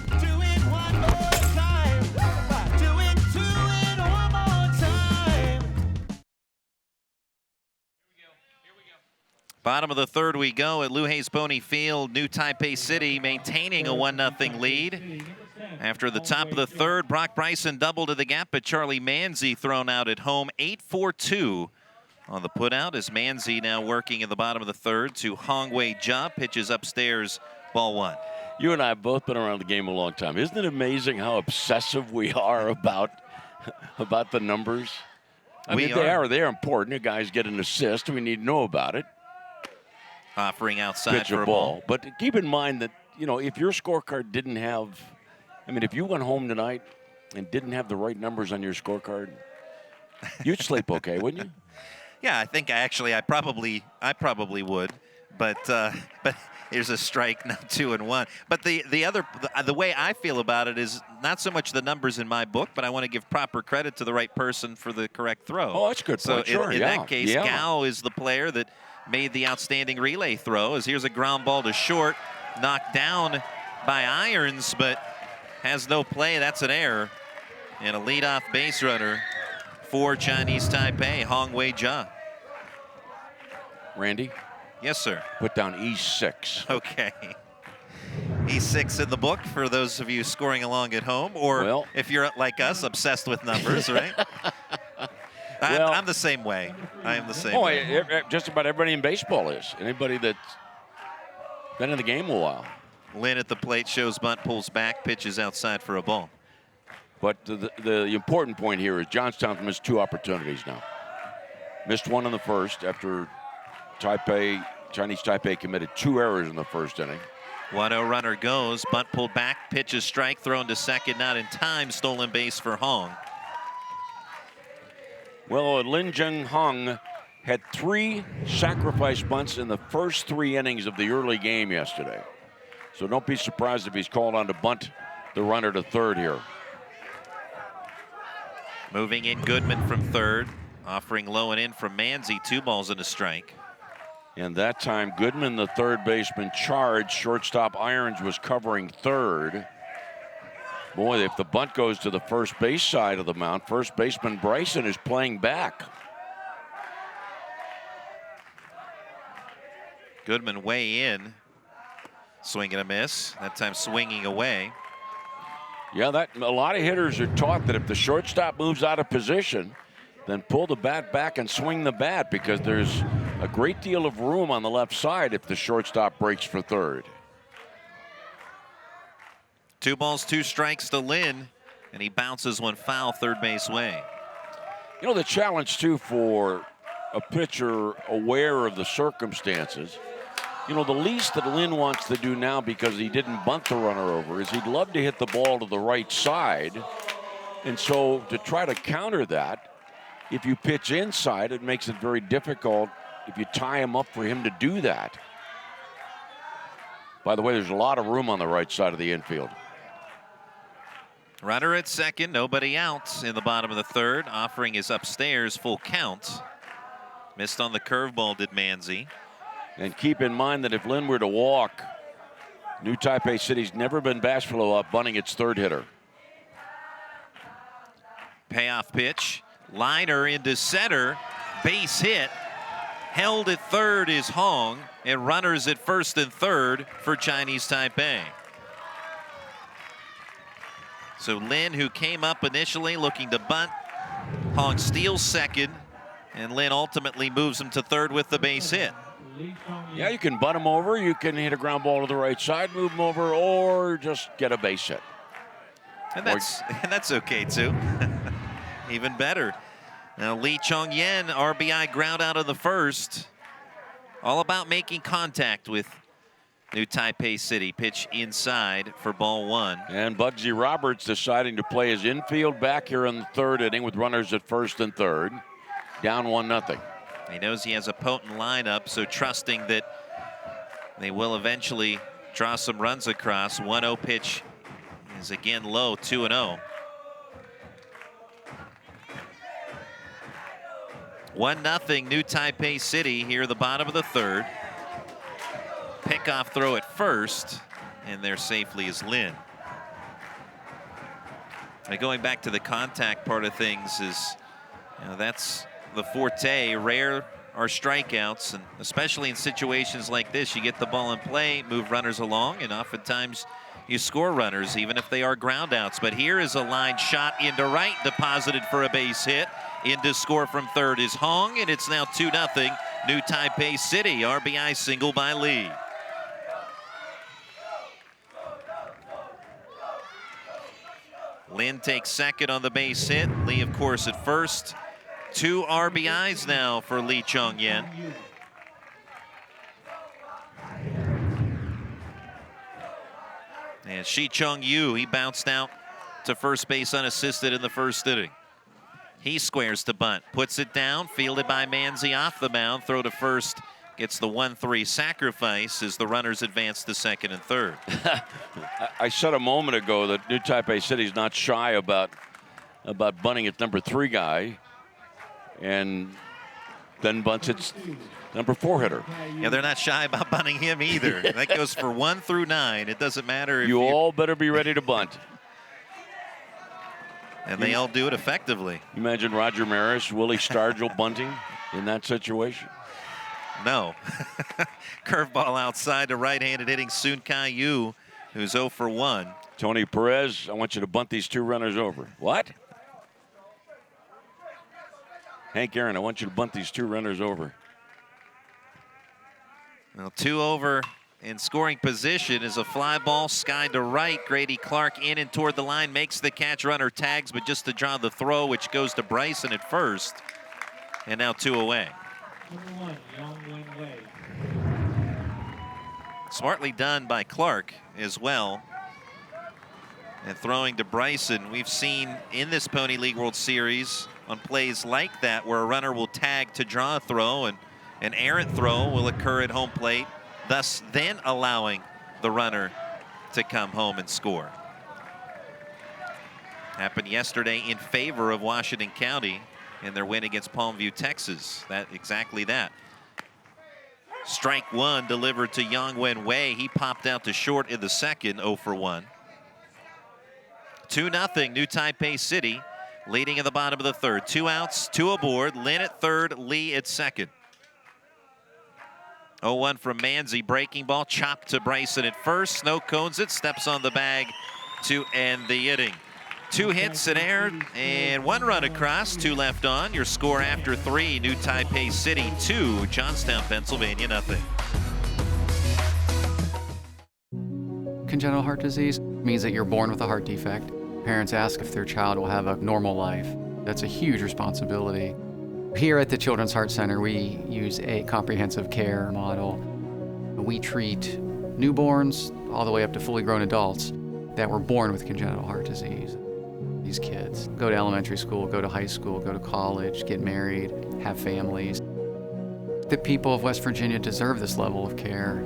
Bottom of the third we go at Lu Hayes Pony Field. New Taipei City maintaining a 1-0 lead. After the top of the third, Brock Bryson doubled to the gap, but Charlie Manzi thrown out at home. 8-4-2 on the putout as Manzi now working in the bottom of the third to Hongwei Jia. Pitches upstairs, ball 1. You and I have both been around the game a long time. Isn't it amazing how obsessive we are about the numbers? I mean, they're important. You guys get an assist, and we need to know about it. Offering outside pitch for a a ball. But keep in mind that, you know, if your scorecard didn't have, I mean, if you went home tonight and didn't have the right numbers on your scorecard, you'd sleep okay, wouldn't you? Yeah, I think I probably would, but here's a strike, now 2-1. But the way I feel about it is not so much the numbers in my book, but I want to give proper credit to the right person for the correct throw. Oh, that's a good point. So in that case, Gao is the player that made the outstanding relay throw. As here's a ground ball to short, knocked down by Irons, but has no play. That's an error. And a leadoff base runner for Chinese Taipei, Hongwei Jia. Randy? Yes, sir. Put down E6. Okay. E6 in the book for those of you scoring along at home, or if you're like us, obsessed with numbers, right? I'm the same way. I am the same way. Just about everybody in baseball is. Anybody that's been in the game a while. Lynn at the plate shows bunt, pulls back, pitches outside for a ball. But the important point here is Johnstown missed 2 opportunities now. Missed one in the first after Chinese Taipei committed 2 errors in the first inning. 1-0 runner goes, bunt pulled back, pitches strike, thrown to second, not in time, stolen base for Hong. Well, Lin Jeng Hong had 3 sacrifice bunts in the first 3 innings of the early game yesterday. So don't be surprised if he's called on to bunt the runner to third here. Moving in Goodman from third, offering low and in from Manzi, 2 balls and a strike. And that time, Goodman, the third baseman, charged. Shortstop Irons was covering third. Boy, if the bunt goes to the first base side of the mound, first baseman Bryson is playing back. Goodman way in. Swing and a miss. That time swinging away. Yeah, a lot of hitters are taught that if the shortstop moves out of position, then pull the bat back and swing the bat, because there's a great deal of room on the left side if the shortstop breaks for third. 2 balls, 2 strikes to Lynn, and he bounces one foul third base way. You know, the challenge too for a pitcher aware of the circumstances, you know, the least that Lynn wants to do now, because he didn't bunt the runner over, is he'd love to hit the ball to the right side. And so to try to counter that, if you pitch inside, it makes it very difficult if you tie him up for him to do that. By the way, there's a lot of room on the right side of the infield. Runner at second, nobody out in the bottom of the third. Offering is upstairs, full count. Missed on the curveball, did Manzi. And keep in mind that if Lynn were to walk, New Taipei City's never been bashful about bunting its third hitter. Payoff pitch. Liner into center. Base hit. Held at third is Hong. And runners at first and third for Chinese Taipei. So Lin, who came up initially looking to bunt, Hong steals second, and Lin ultimately moves him to third with the base hit. Yeah, you can bunt him over, you can hit a ground ball to the right side, move him over, or just get a base hit. And that's okay too. Even better. Now Lee Chong-yen, RBI ground out of the first. All about making contact with New Taipei City. Pitch inside for ball 1. And Bugsy Roberts deciding to play his infield back here in the third inning with runners at first and third. Down 1-0. He knows he has a potent lineup, so trusting that they will eventually draw some runs across. 1-0 pitch is again low, 2-0. 1-0 New Taipei City here at the bottom of the third. Pickoff throw at first, and there safely is Lin. Now going back to the contact part of things is, you know, that's the forte. Rare are strikeouts, and especially in situations like this, you get the ball in play, move runners along, and oftentimes you score runners, even if they are groundouts. But here is a line shot into right, deposited for a base hit. In to score from third is Hong, and it's now 2-0 New Taipei City. RBI single by Lee. Lin takes second on the base hit. Lee, of course, at first. 2 RBIs now for Lee Chong-yen. And Shi Chong-yu, he bounced out to first base unassisted in the first inning. He squares to bunt, puts it down, fielded by Manzi off the mound, throw to first, gets the 1-3 sacrifice as the runners advance to second and third. I said a moment ago that New Taipei City is not shy about bunting its number 3 guy, and then bunts its number 4 hitter. Yeah, they're not shy about bunting him either. That goes for 1 through 9. It doesn't matter if you all better be ready to bunt. And they all do it effectively. Imagine Roger Maris, Willie Stargell bunting in that situation. No. Curveball outside to right-handed hitting Sun Kai-yu, who's 0 for 1. Tony Perez, I want you to bunt these 2 runners over. What? Hank Aaron, I want you to bunt these 2 runners over. Well, 2 over in scoring position is a fly ball, sky to right. Grady Clark in and toward the line, makes the catch, runner tags, but just to draw the throw, which goes to Bryson at first. And now 2 away. Smartly done by Clark as well. And throwing to Bryson, we've seen in this Pony League World Series on plays like that where a runner will tag to draw a throw, and an errant throw will occur at home plate, thus then allowing the runner to come home and score. Happened yesterday in favor of Washington County in their win against Palmview, Texas. Exactly that. Strike 1 delivered to Yang Wen Wei. He popped out to short in the second, 0 for 1. 2-0 New Taipei City, leading in the bottom of the third. 2 outs, 2 aboard. Lin at third, Lee at second. 0-1 from Manzi, breaking ball, chopped to Bryson at first. Snow cones it, steps on the bag to end the inning. 2 hits, an error, and 1 run across, 2 left on. Your score after 3, New Taipei City 2, Johnstown, Pennsylvania 0. Congenital heart disease means that you're born with a heart defect. Parents ask if their child will have a normal life. That's a huge responsibility. Here at the Children's Heart Center, we use a comprehensive care model. We treat newborns all the way up to fully grown adults that were born with congenital heart disease. These kids go to elementary school, go to high school, go to college, get married, have families. The people of West Virginia deserve this level of care.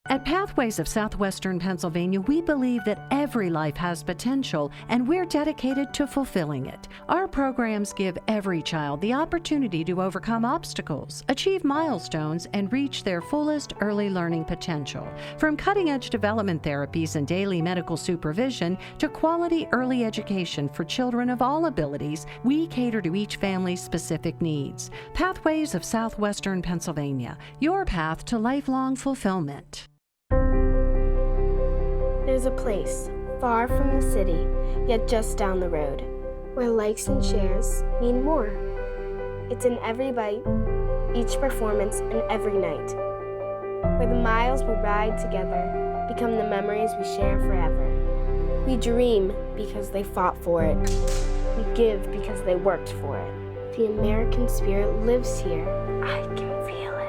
At Pathways of Southwestern Pennsylvania, we believe that every life has potential, and we're dedicated to fulfilling it. Our programs give every child the opportunity to overcome obstacles, achieve milestones, and reach their fullest early learning potential. From cutting-edge development therapies and daily medical supervision to quality early education for children of all abilities, we cater to each family's specific needs. Pathways of Southwestern Pennsylvania, your path to lifelong fulfillment. There's a place, far from the city, yet just down the road, where likes and shares mean more. It's in every bite, each performance, and every night, where the miles we ride together become the memories we share forever. We dream because they fought for it. We give because they worked for it. The American spirit lives here. I can feel it.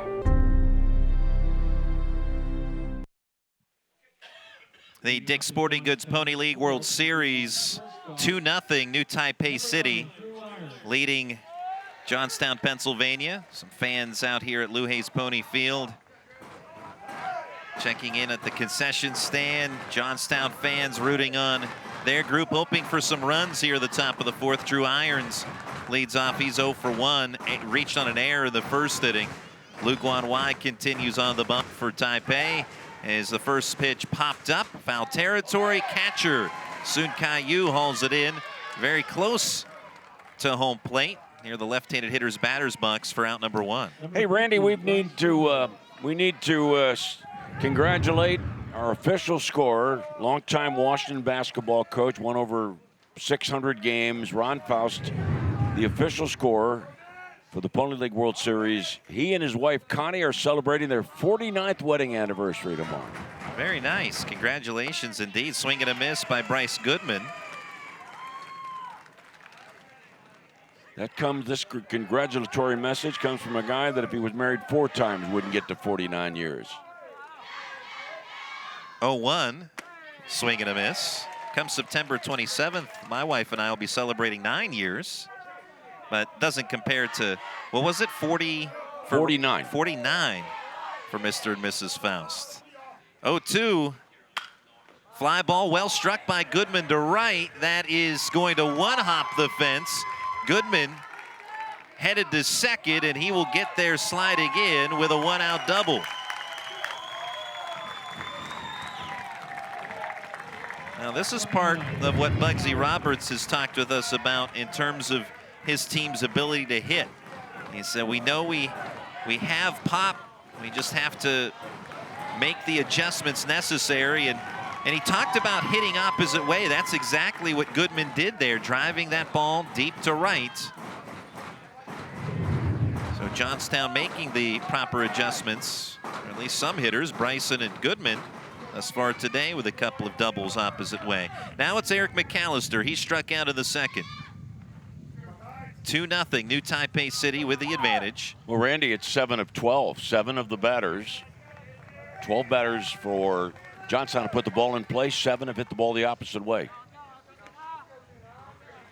The Dick's Sporting Goods Pony League World Series, 2-0 New Taipei City, leading Johnstown, Pennsylvania. Some fans out here at Lou Hayes Pony Field checking in at the concession stand. Johnstown fans rooting on their group, hoping for some runs here at the top of the fourth. Drew Irons leads off. He's 0 for 1, reached on an error in the first inning. Luke Wanwai continues on the bump for Taipei. As the first pitch popped up, foul territory, catcher Sun Kai-yu hauls it in very close to home plate near the left-handed hitter's batter's box for out number 1. Hey, Randy, we need to congratulate our official scorer, longtime Washington basketball coach, won over 600 games, Ron Faust, the official scorer for the Pony League World Series. He and his wife, Connie, are celebrating their 49th wedding anniversary tomorrow. Very nice. Congratulations indeed. Swing and a miss by Bryce Goodman. This congratulatory message comes from a guy that if he was married 4 times wouldn't get to 49 years. 0-1, swing and a miss. Come September 27th, my wife and I will be celebrating 9 years. But doesn't compare to, what was it, 49. 49 for Mr. and Mrs. Faust. 0-2, fly ball well struck by Goodman to right. That is going to one-hop the fence. Goodman headed to second, and he will get there sliding in with a 1-out double. Now this is part of what Bugsy Roberts has talked with us about in terms of his team's ability to hit. He said, we know we have pop, we just have to make the adjustments necessary. And he talked about hitting opposite way. That's exactly what Goodman did there, driving that ball deep to right Johnstown making the proper adjustments, or at least some hitters, Bryson and Goodman, thus far today with a couple of doubles opposite way. Now it's Eric McAllister. He struck out in the second. 2-0, New Taipei City with the advantage. Well, Randy, it's 7 of 12. 7 of the batters. 12 batters for Johnstown to put the ball in place. 7 have hit the ball the opposite way.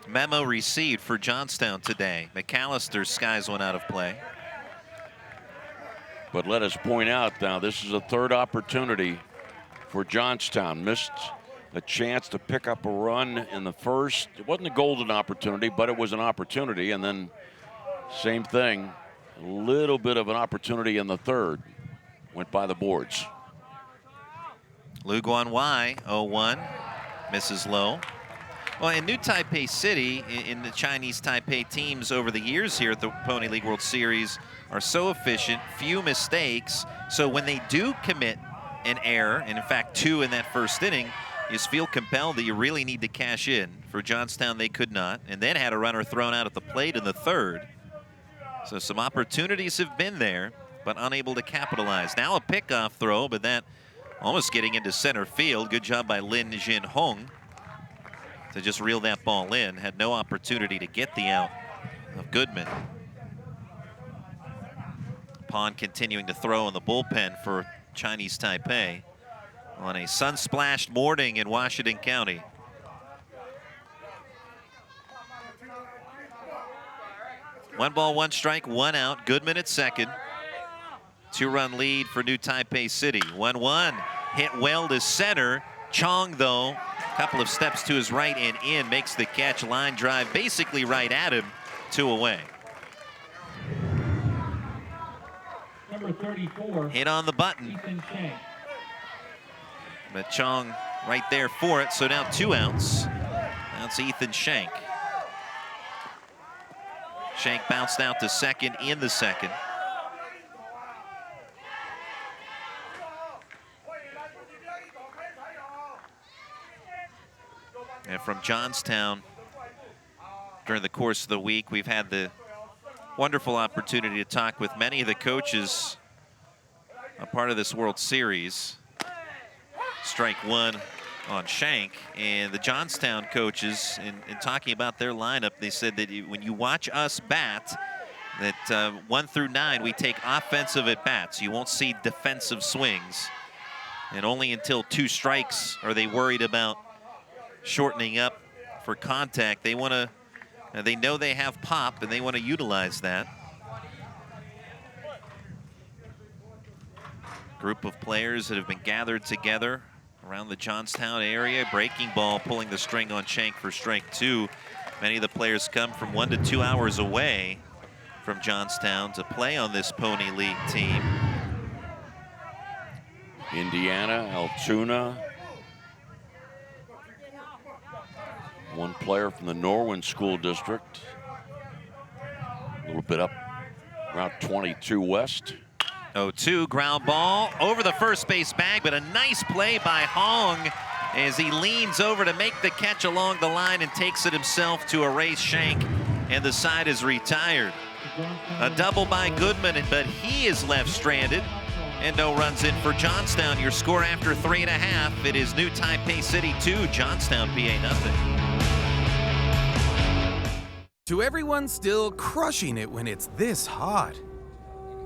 Memo received for Johnstown today. McAllister skies one out of play. But let us point out now, this is a third opportunity for Johnstown. Missed a chance to pick up a run in the first. It wasn't a golden opportunity, but it was an opportunity. And then same thing, a little bit of an opportunity in the third. Went by the boards. Lu Guanwai, 0-1, misses low. Well, in New Taipei City, in the Chinese Taipei teams over the years here at the Pony League World Series are so efficient, few mistakes. So when they do commit an error, and in fact 2 in that first inning, you just feel compelled that you really need to cash in. For Johnstown, they could not, and then had a runner thrown out at the plate in the third. So some opportunities have been there, but unable to capitalize. Now a pickoff throw, but that almost getting into center field. Good job by Lin Jin Hong to just reel that ball in. Had no opportunity to get the out of Goodman. Pond continuing to throw in the bullpen for Chinese Taipei on a sun-splashed morning in Washington County. One ball, one strike, one out. Goodman at second. 2-run lead for New Taipei City. 1-1, hit well to center. Chong, though, a couple of steps to his right and in, makes the catch. Line drive basically right at him. 2 away. Number 34. Hit on the button. But Chong right there for it, so now 2 outs. Now it's Ethan Shank. Shank bounced out to second in the second. And from Johnstown, during the course of the week, we've had the wonderful opportunity to talk with many of the coaches a part of this World Series. Strike one on Shank, and the Johnstown coaches, in talking about their lineup, they said that when you watch us bat, that 1 through 9, we take offensive at bats. You won't see defensive swings, and only until 2 strikes are they worried about shortening up for contact. They want to, they know they have pop, and they want to utilize that. Group of players that have been gathered together around the Johnstown area. Breaking ball pulling the string on Shank for strike 2. Many of the players come from 1 to 2 hours away from Johnstown to play on this Pony League team. Indiana, Altoona. One player from the Norwin School District. A little bit up around 22 West. 0-2, ground ball over the first base bag, but a nice play by Hong as he leans over to make the catch along the line and takes it himself to erase Shank, and the side is retired. A double by Goodman, but he is left stranded, and no runs in for Johnstown. Your score after 3.5, it is New Taipei City 2, Johnstown PA nothing. To everyone still crushing it when it's this hot.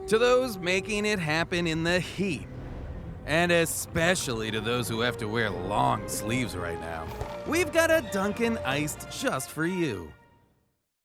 To those making it happen in the heat. And especially to those who have to wear long sleeves right now. We've got a Dunkin' Iced just for you.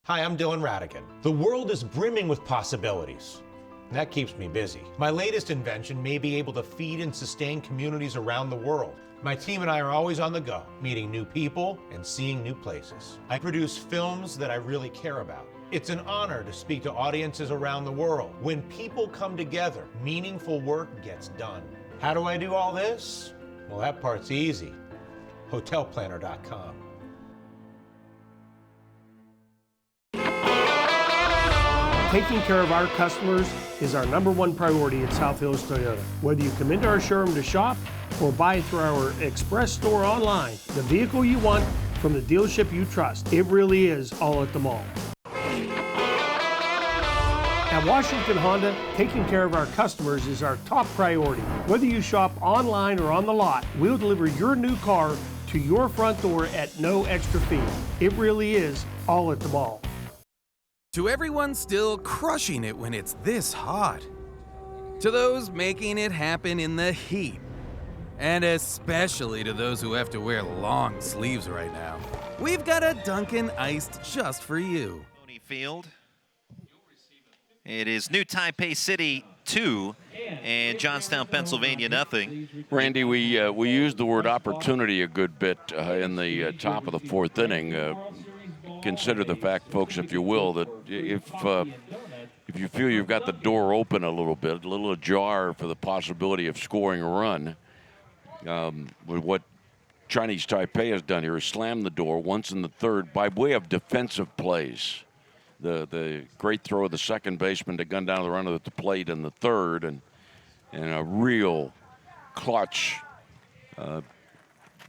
Hi, I'm Dylan Radigan. The world is brimming with possibilities. That keeps me busy. My latest invention may be able to feed and sustain communities around the world. My team and I are always on the go, meeting new people and seeing new places. I produce films that I really care about. It's an honor to speak to audiences around the world. When people come together, meaningful work gets done. How do I do all this? Well, that part's easy. Hotelplanner.com. Taking care of our customers is our #1 priority at South Hills Toyota. Whether you come into our showroom to shop or buy through our express store online, the vehicle you want from the dealership you trust, it really is all at the mall. At Washington Honda, taking care of our customers is our top priority. Whether you shop online or on the lot, we'll deliver your new car to your front door at no extra fee. It really is all at the mall. To everyone still crushing it when it's this hot. To those making it happen in the heat. And especially to those who have to wear long sleeves right now. We've got a Dunkin' iced just for you. Field. It is New Taipei City 2 and Johnstown, Pennsylvania nothing. Randy, we used the word opportunity a good bit in the top of the fourth inning. Consider the fact, folks, if you will, that if you feel you've got the door open a little ajar for the possibility of scoring a run, with what Chinese Taipei has done here is slam the door once in the third by way of defensive plays. The great throw of the second baseman to gun down the runner at the plate in the third, and a real clutch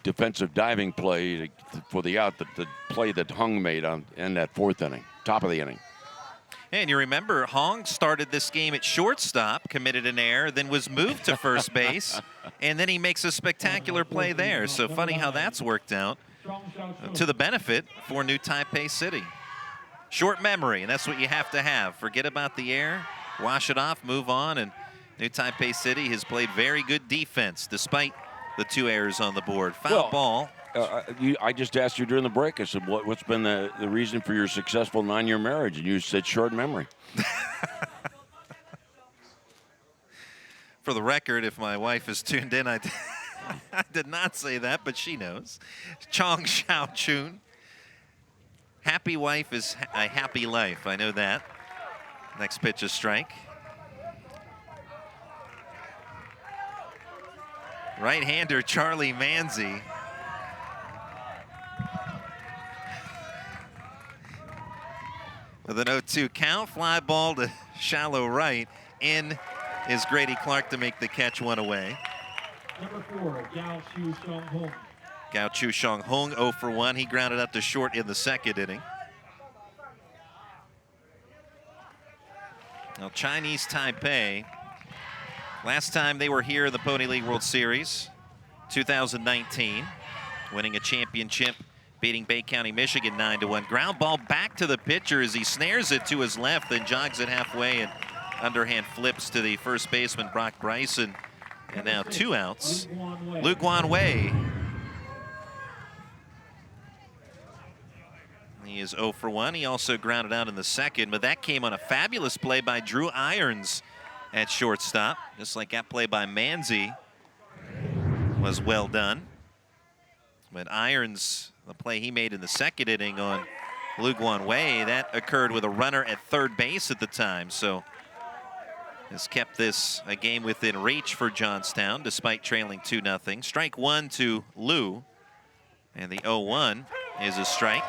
defensive diving play for the out, the play that Hung made in that fourth inning, top of the inning. And you remember, Hong started this game at shortstop, committed an error, then was moved to first base, and then he makes a spectacular play there. So funny how that's worked out to the benefit for New Taipei City. Short memory, and that's what you have to have. Forget about the error, wash it off, move on, and New Taipei City has played very good defense despite the 2 errors on the board. Foul ball. I just asked you during the break, I said, what's been the reason for your successful 9-year marriage? And you said short memory. For the record, if my wife is tuned in, I did not say that, but she knows. Chong Xiao Chun. Happy wife is a happy life. I know that. Next pitch is strike. Right-hander Charlie Manzi. With an 0-2 count, fly ball to shallow right. In is Grady Clark to make the catch, one away. Number 4, Gao Chu Shong Hong. Gao Chu Shong Hong 0 for 1. He grounded out to short in the second inning. Now Chinese Taipei, last time they were here in the Pony League World Series, 2019, winning a championship, beating Bay County, Michigan 9-1. Ground ball back to the pitcher as he snares it to his left, then jogs it halfway and underhand flips to the first baseman, Brock Bryson. And now 2 outs. Lu Guan Wei. He is 0 for 1. He also grounded out in the second, but that came on a fabulous play by Drew Irons at shortstop. Just like that play by Manzi was well done. But Irons, the play he made in the second inning on Lu Guan Wei, that occurred with a runner at third base at the time. So has kept this a game within reach for Johnstown despite trailing 2-0. Strike 1 to Lu, and the 0-1 is a strike.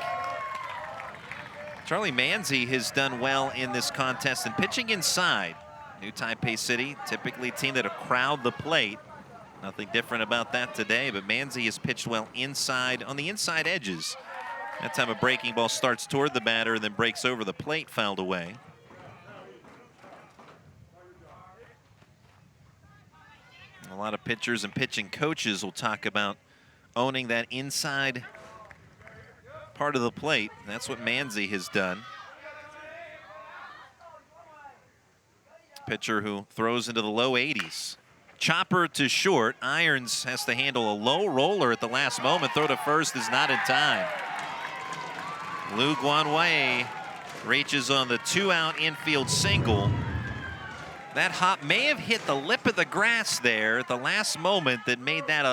Charlie Manzi has done well in this contest and pitching inside. New Taipei City, typically a team that'll crowd the plate. Nothing different about that today, but Manzi has pitched well inside, on the inside edges. That time a breaking ball starts toward the batter and then breaks over the plate, fouled away. A lot of pitchers and pitching coaches will talk about owning that inside part of the plate. That's what Manzi has done. Pitcher who throws into the low 80s. Chopper to short. Irons has to handle a low roller at the last moment. Throw to first is not in time. Lu Guan Wei reaches on the 2-out infield single. That hop may have hit the lip of the grass there at the last moment that made that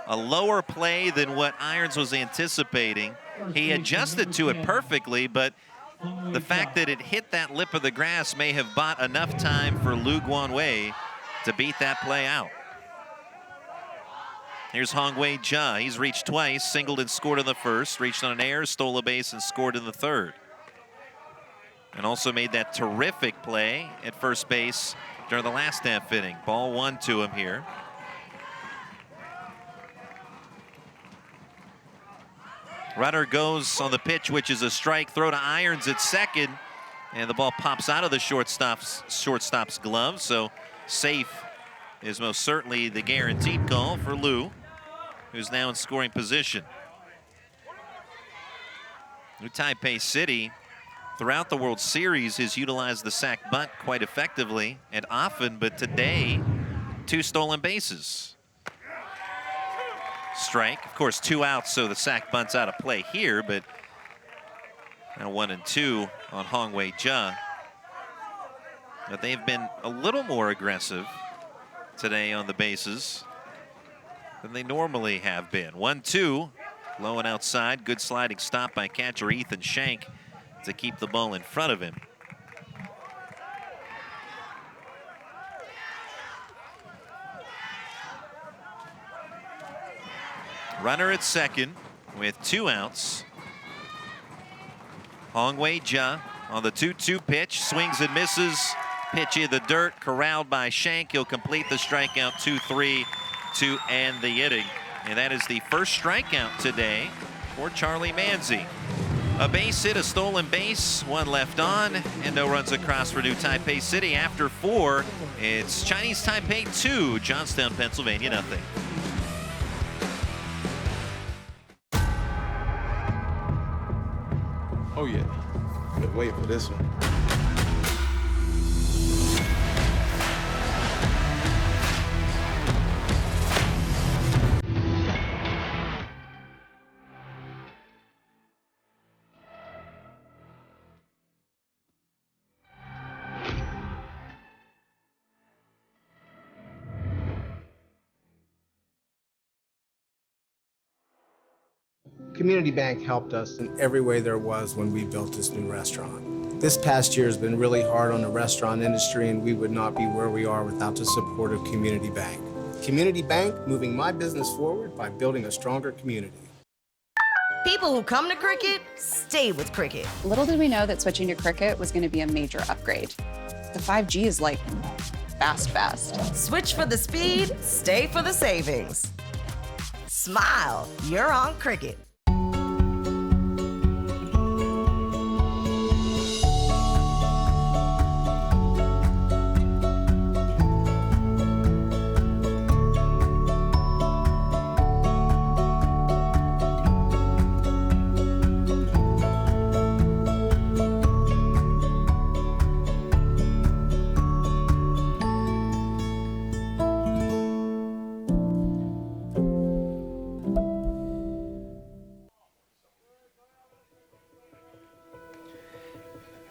a lower play than what Irons was anticipating. He adjusted to it perfectly, but the fact that it hit that lip of the grass may have bought enough time for Lu Guan Wei to beat that play out. Here's Hong Wei Jia. He's reached twice, singled and scored in the first, reached on an error, stole a base, and scored in the third. And also made that terrific play at first base during the last half inning. Ball 1 to him here. Runner goes on the pitch, which is a strike. Throw to Irons at second. And the ball pops out of the shortstop's glove, so safe is most certainly the guaranteed call for Lou, who's now in scoring position. New Taipei City, throughout the World Series, has utilized the sac bunt quite effectively and often, but today, 2 stolen bases. Strike, of course, 2 outs, so the sac bunt's out of play here, but now 1 and 2 on Hongwei Jia. But they've been a little more aggressive today on the bases than they normally have been. 1-2, low and outside. Good sliding stop by catcher Ethan Shank to keep the ball in front of him. Runner at second with 2 outs. Hongwei Jia on the 2-2 pitch, swings and misses. Pitch in the dirt, corralled by Shank. He'll complete the strikeout, 2-3 to end the inning. And that is the first strikeout today for Charlie Manzi. A base hit, a stolen base, 1 left on, and no runs across for New Taipei City. After 4, it's Chinese Taipei 2, Johnstown, Pennsylvania, nothing. Oh yeah, good wait for this one. Community Bank helped us in every way there was when we built this new restaurant. This past year has been really hard on the restaurant industry, and we would not be where we are without the support of Community Bank. Community Bank, moving my business forward by building a stronger community. People who come to Cricket stay with Cricket. Little did we know that switching to Cricket was going to be a major upgrade. The 5G is like fast. Switch for the speed, stay for the savings. Smile, you're on Cricket.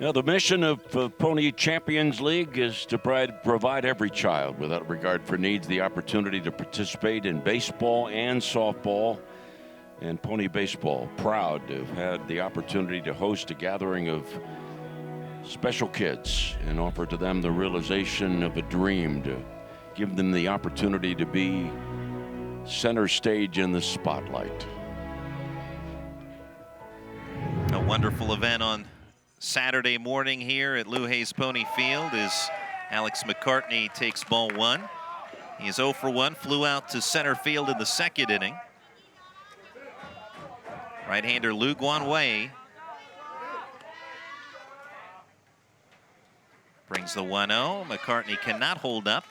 Now, the mission of Pony Champions League is to provide every child, without regard for needs, the opportunity to participate in baseball and softball. And Pony Baseball, proud to have had the opportunity to host a gathering of special kids and offer to them the realization of a dream, to give them the opportunity to be center stage in the spotlight. A wonderful event on Saturday morning here at Lou Hayes Pony Field as Alex McCartney takes ball 1. He is 0 for 1, flew out to center field in the 2nd inning. Right-hander Lu Guanwei brings the 1-0. McCartney cannot hold up,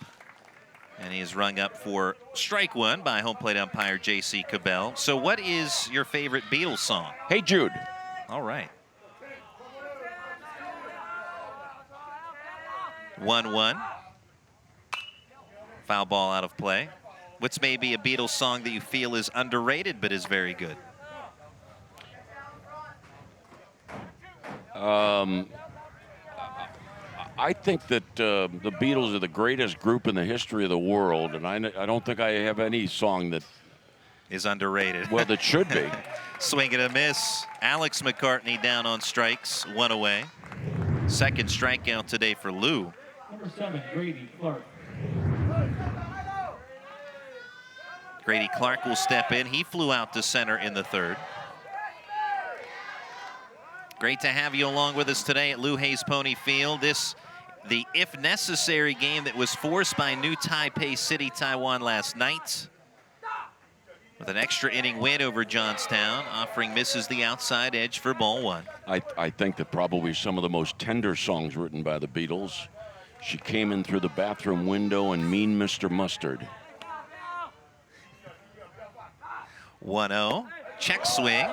and he is rung up for strike 1 by home plate umpire J.C. Cabell. So what is your favorite Beatles song? Hey Jude. All right. 1-1. Foul ball out of play. What's maybe a Beatles song that you feel is underrated but is very good? I think that the Beatles are the greatest group in the history of the world, and I don't think I have any song that is underrated. Well, that should be. Swing and a miss. Alex McCartney down on strikes, 1 away. 2nd strikeout today for Lou. Number 7, Grady Clark. Grady Clark will step in. He flew out to center in the 3rd. Great to have you along with us today at Lou Hayes Pony Field. The if necessary game that was forced by New Taipei City, Taiwan last night. with an extra inning win over Johnstown, offering misses the outside edge for ball one. I think that probably some of the most tender songs written by the Beatles. She came in through the bathroom window and Mean Mr. Mustard. 1-0, check swing.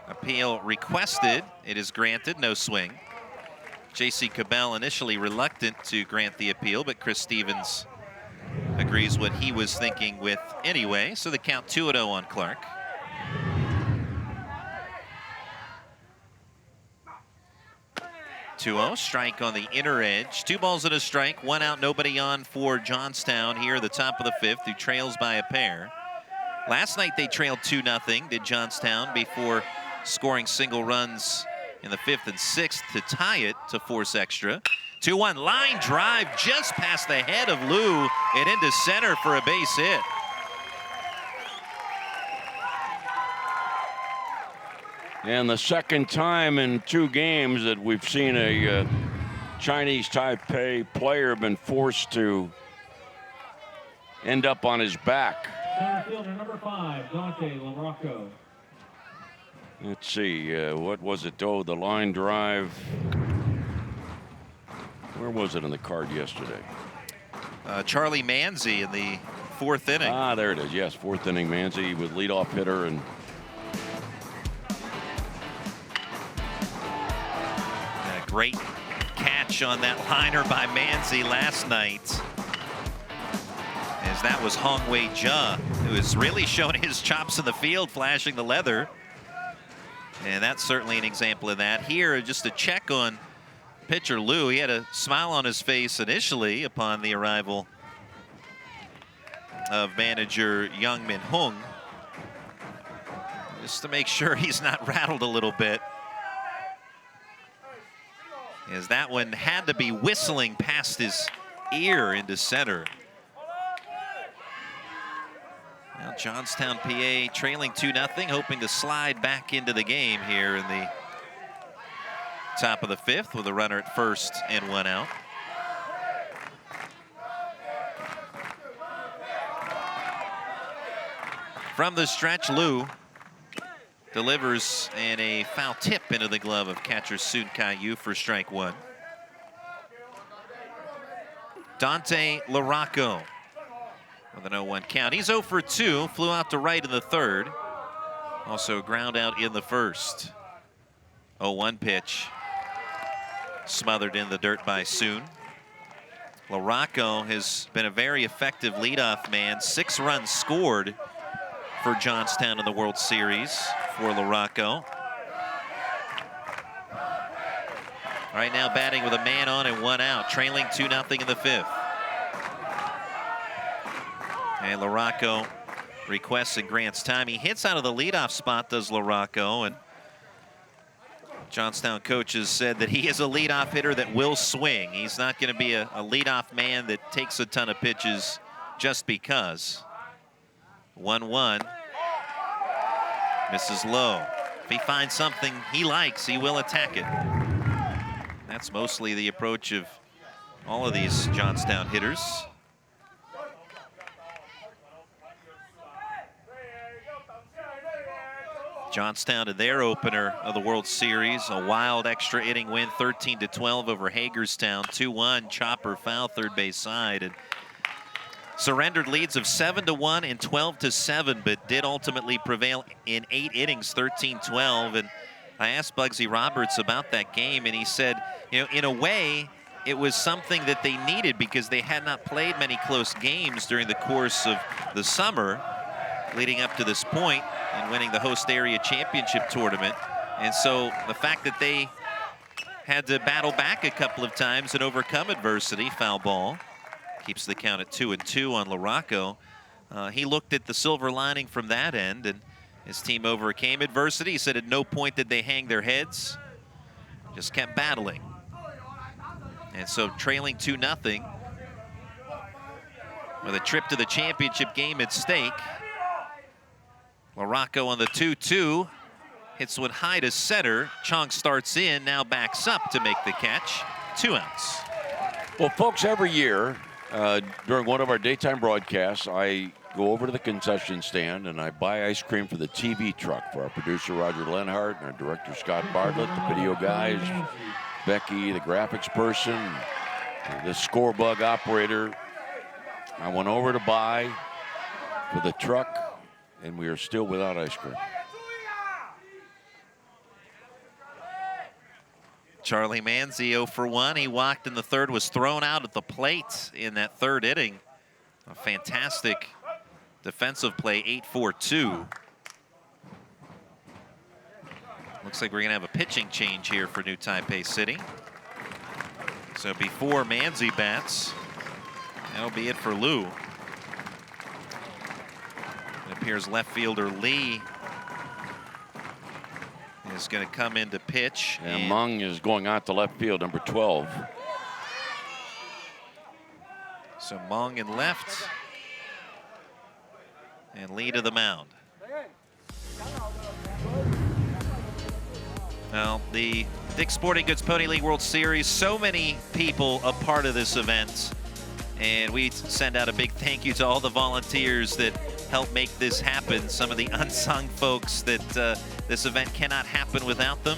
Appeal requested, it is granted, no swing. J.C. Cabell initially reluctant to grant the appeal, but Chris Stevens agrees what he was thinking with anyway, so the count 2-0 on Clark. Strike on the inner edge. 2 balls and a strike, 1 out, nobody on for Johnstown here at the top of the 5th, who trails by a pair. Last night they trailed 2-0, did Johnstown, before scoring single runs in the 5th and 6th to tie it to force extra. 2-1, line drive just past the head of Lou and into center for a base hit. And the second time in 2 games that we've seen a Chinese Taipei player been forced to end up on his back. Center fielder number 5, Dante LaRocco. Let's see, what was it? Oh, the line drive. Where was it in the card yesterday? Charlie Manzi in the 4th inning. Ah, there it is. Yes, 4th inning Manzi with leadoff hitter and. A great catch on that liner by Manzi last night, as that was Hong Wei Jia, who is really showing his chops in the field, flashing the leather. And that's certainly an example of that. Here, just a check on pitcher Lou. He had a smile on his face initially upon the arrival of manager Young Min Hung, just to make sure he's not rattled a little bit, as that one had to be whistling past his ear into center. Well, Johnstown, PA trailing 2-0, hoping to slide back into the game here in the top of the 5th with a runner at first and 1 out. From the stretch, Lou delivers and a foul tip into the glove of catcher Sun Kai-yu for strike 1. Dante LaRocco with an 0-1 count. He's 0 for 2, flew out to right in the 3rd. Also ground out in the 1st. 0-1 pitch. Smothered in the dirt by Soon. LaRocco has been a very effective leadoff man. 6 runs scored for Johnstown in the World Series for LaRocco. Right now batting with a man on and 1 out, trailing 2-0 in the 5th. And LaRocco requests and grants time. He hits out of the leadoff spot, does LaRocco, and Johnstown coaches said that he is a leadoff hitter that will swing. He's not going to be a leadoff man that takes a ton of pitches just because. 1-1. Misses low. If he finds something he likes, he will attack it. That's mostly the approach of all of these Johnstown hitters. Johnstown to their opener of the World Series, a wild extra inning win, 13-12 over Hagerstown. 2-1, chopper foul, third base side, and surrendered leads of 7-1 and 12-7, but did ultimately prevail in 8 innings, 13-12. And I asked Bugsy Roberts about that game, and he said, you know, in a way, it was something that they needed because they had not played many close games during the course of the summer leading up to this point and winning the host area championship tournament. And so the fact that they had to battle back a couple of times and overcome adversity, foul ball, keeps the count at 2-2 on LaRocco. He looked at the silver lining from that end, and his team overcame adversity. He said at no point did they hang their heads, just kept battling. And so trailing 2-0 with a trip to the championship game at stake. LaRocco on the 2-2, hits one high to center. Chong starts in, now backs up to make the catch. 2 outs. Well, folks, every year during one of our daytime broadcasts, I go over to the concession stand and I buy ice cream for the TV truck for our producer Roger Lenhart and our director Scott Bartlett, the video guys, Becky, the graphics person, the score bug operator. I went over to buy for the truck, and we are still without ice cream. Charlie Manzi 0 for 1. He walked in the third, was thrown out at the plate in that third inning. A fantastic defensive play, 8-4-2. Looks like we're gonna have a pitching change here for New Taipei City. So before Manzi bats, that'll be it for Lou. It appears left fielder Lee is going to come in to pitch. And Mung is going out to left field, number 12. So Mung in left. And Lee to the mound. Well, the Dick's Sporting Goods Pony League World Series, so many people a part of this event. And we send out a big thank you to all the volunteers that help make this happen. Some of the unsung folks that this event cannot happen without them.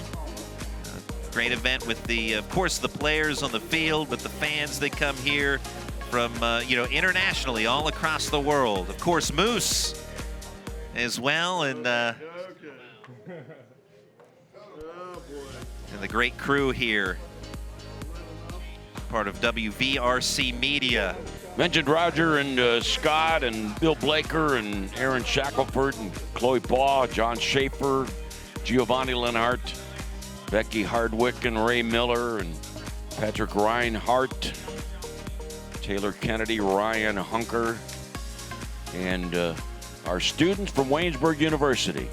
Great event with the, of course, the players on the field, but the fans that come here from, internationally, all across the world. Of course, Moose as well, and the great crew here, part of WVRC Media. Mentioned Roger and Scott and Bill Blaker and Aaron Shackelford and Chloe Paw, John Schaefer, Giovanni Lenhart, Becky Hardwick and Ray Miller and Patrick Reinhart, Taylor Kennedy, Ryan Hunker, and our students from Waynesburg University,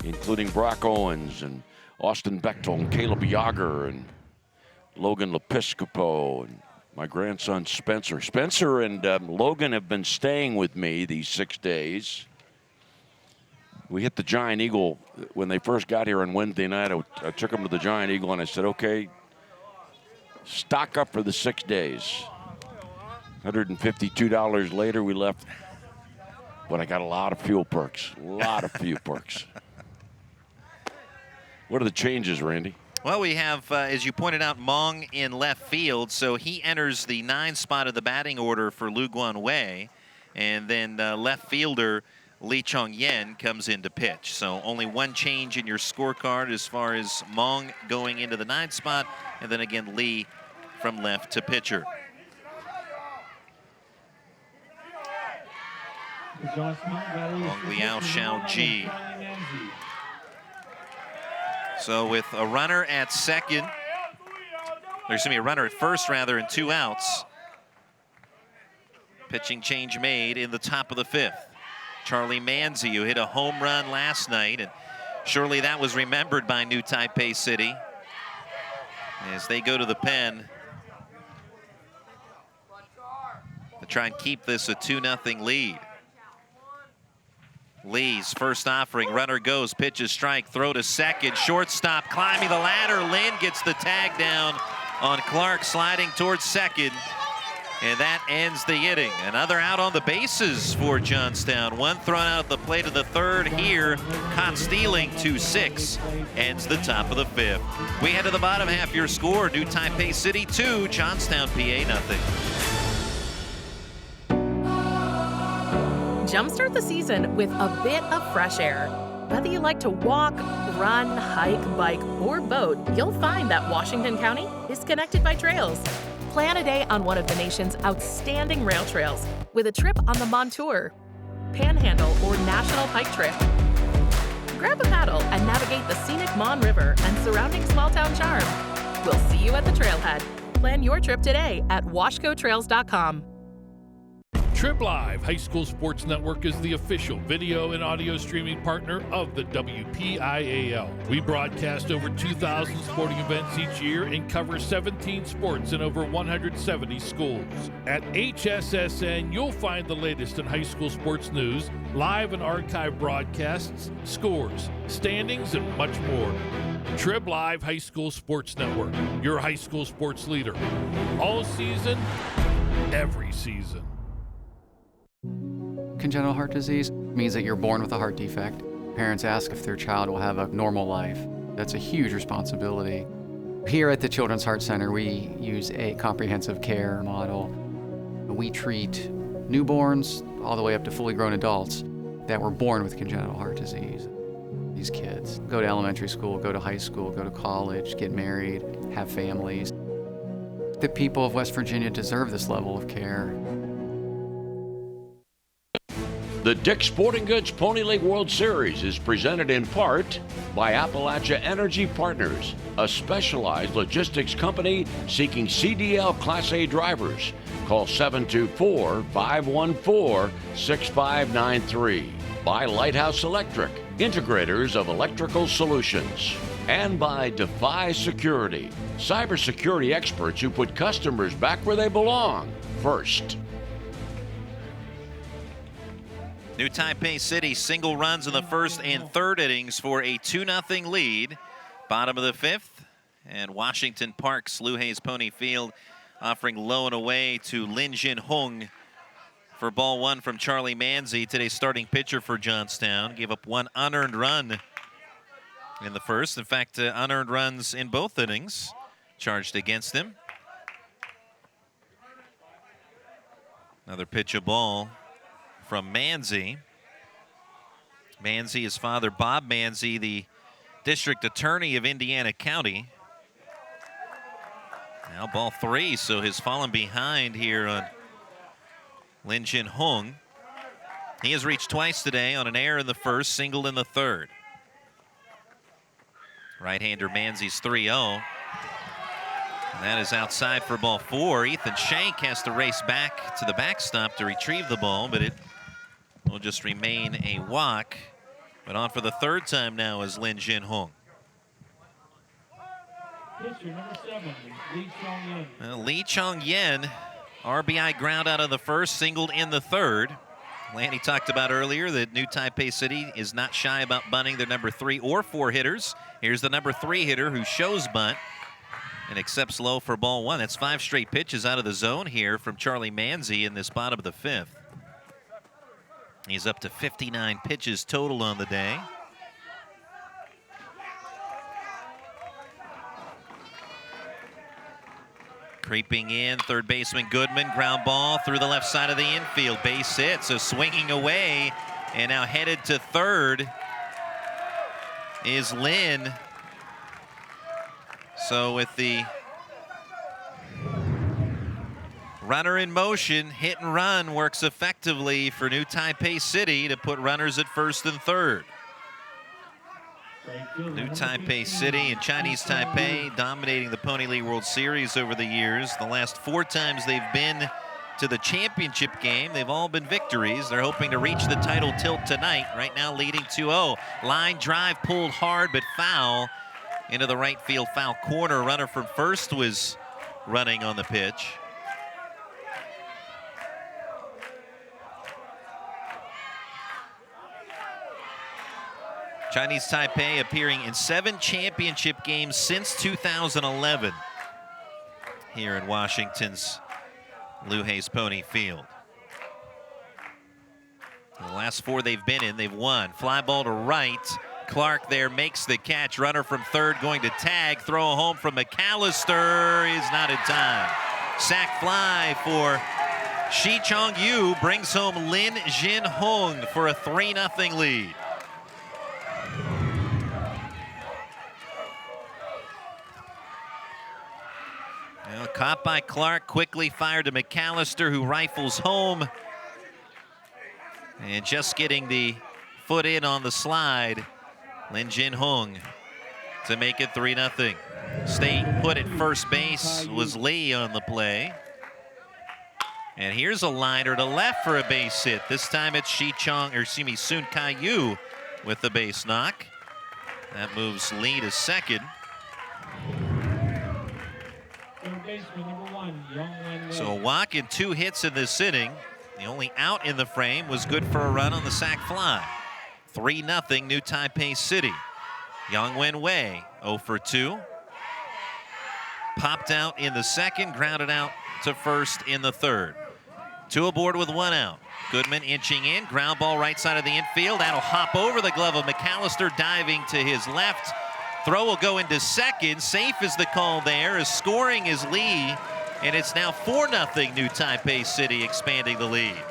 including Brock Owens and Austin Bechtel and Caleb Yager and Logan Lepiscopo and my grandson Spencer. Spencer and Logan have been staying with me these 6 days. We hit the Giant Eagle when they first got here on Wednesday night. I took them to the Giant Eagle and I said, okay, stock up for the 6 days. $152 later, we left, but I got a lot of fuel perks, What are the changes, Randy? Well, we have, as you pointed out, Mong in left field, so he enters the 9 spot of the batting order for Lu Guan Wei, and then left fielder Lee Chong Yen comes in to pitch. So only one change in your scorecard as far as Mong going into the 9 spot, and then again Lee from left to pitcher. Hong Liao Xiao Ji. So with a runner at second, there's going to be a runner at first rather, and 2 outs. Pitching change made in the top of the 5th. Charlie Manzi, who hit a home run last night, and surely that was remembered by New Taipei City as they go to the pen to try and keep this a 2-0 lead. Lee's first offering, runner goes, pitches strike, throw to second, shortstop climbing the ladder. Lin gets the tag down on Clark, sliding towards second, and that ends the inning. Another out on the bases for Johnstown. One thrown out at the plate of the 3rd here, caught stealing, 2-6, ends the top of the 5th. We head to the bottom half, your score, New Taipei City 2, Johnstown, PA 0. Jumpstart the season with a bit of fresh air. Whether you like to walk, run, hike, bike, or boat, you'll find that Washington County is connected by trails. Plan a day on one of the nation's outstanding rail trails with a trip on the Montour, Panhandle, or National Pike Trip. Grab a paddle and navigate the scenic Mon River and surrounding small-town charm. We'll see you at the trailhead. Plan your trip today at washcotrails.com. Trib Live High School Sports Network is the official video and audio streaming partner of the WPIAL. We broadcast over 2,000 sporting events each year and cover 17 sports in over 170 schools. At HSSN, you'll find the latest in high school sports news, live and archive broadcasts, scores, standings, and much more. Trib Live High School Sports Network, your high school sports leader. All season, every season. Congenital heart disease means that you're born with a heart defect. Parents ask if their child will have a normal life. That's a huge responsibility. Here at the Children's Heart Center, we use a comprehensive care model. We treat newborns all the way up to fully grown adults that were born with congenital heart disease. These kids go to elementary school, go to high school, go to college, get married, have families. The people of West Virginia deserve this level of care. The Dick's Sporting Goods Pony League World Series is presented in part by Appalachia Energy Partners, a specialized logistics company seeking CDL Class A drivers. Call 724-514-6593. By Lighthouse Electric, integrators of electrical solutions. And by Defy Security, cybersecurity experts who put customers back where they belong, first. New Taipei City single runs in the first and third innings for a 2-0 lead. Bottom of the fifth, and Washington Park's Lou Hayes Pony Field offering low and away to Lin Jin Hung for ball one from Charlie Manzi, today's starting pitcher for Johnstown. Gave up one unearned run in the first. In fact, unearned runs in both innings charged against him. Another pitch of ball from Manzi. Manzi, his father Bob Manzi, the district attorney of Indiana County. Now ball three, so has fallen behind here on Lin Jin Hung. He has reached twice today on an error in the first, single in the third. Right-hander Manzi's 3-0. And that is outside for ball four. Ethan Shank has to race back to the backstop to retrieve the ball, but it will just remain a walk. But on for the third time now is Lin Jin Hung. Pitcher number 7, Lee Chong-yen. Lee Chong-yen, RBI ground out of the first, singled in the third. Lanny talked about earlier that New Taipei City is not shy about bunting their number 3 or 4 hitters. Here's the number 3 hitter who shows bunt and accepts low for ball one. That's 5 straight pitches out of the zone here from Charlie Manzi in this bottom of the fifth. He's up to 59 pitches total on the day. Creeping in, third baseman Goodman, ground ball through the left side of the infield, base hit, so swinging away, and now headed to third is Lin. So with the runner in motion, hit and run works effectively for New Taipei City to put runners at first and third. New Taipei City and Chinese Taipei dominating the Pony League World Series over the years. The last 4 times they've been to the championship game, they've all been victories. They're hoping to reach the title tilt tonight. Right now leading 2-0. Line drive pulled hard but foul into the right field foul corner. Runner from first was running on the pitch. Chinese Taipei appearing in 7 championship games since 2011 here in Washington's Lou Hayes Pony Field. The last 4 they've been in, they've won. Fly ball to right. Clark there makes the catch. Runner from third going to tag. Throw home from McAllister is not in time. Sack fly for Shi Chong Yu brings home Lin Jin Hung for a 3-0 lead. Now, caught by Clark, quickly fired to McAllister, who rifles home. And just getting the foot in on the slide, Lin Jin Hung to make it 3-0. Staying put at first base was Lee on the play. And here's a liner to left for a base hit. This time it's Sun Kai-yu with the base knock. That moves Lee to second. So a walk and 2 hits in this inning. The only out in the frame was good for a run on the sac fly. 3-0 New Taipei City. Yang Wen-wei 0 for 2. Popped out in the second, grounded out to first in the third. Two aboard with one out. Goodman inching in, ground ball right side of the infield. That'll hop over the glove of McAllister, diving to his left. Throw will go into second. Safe is the call there, as scoring is Lee, and it's now 4-0 New Taipei City, expanding the lead.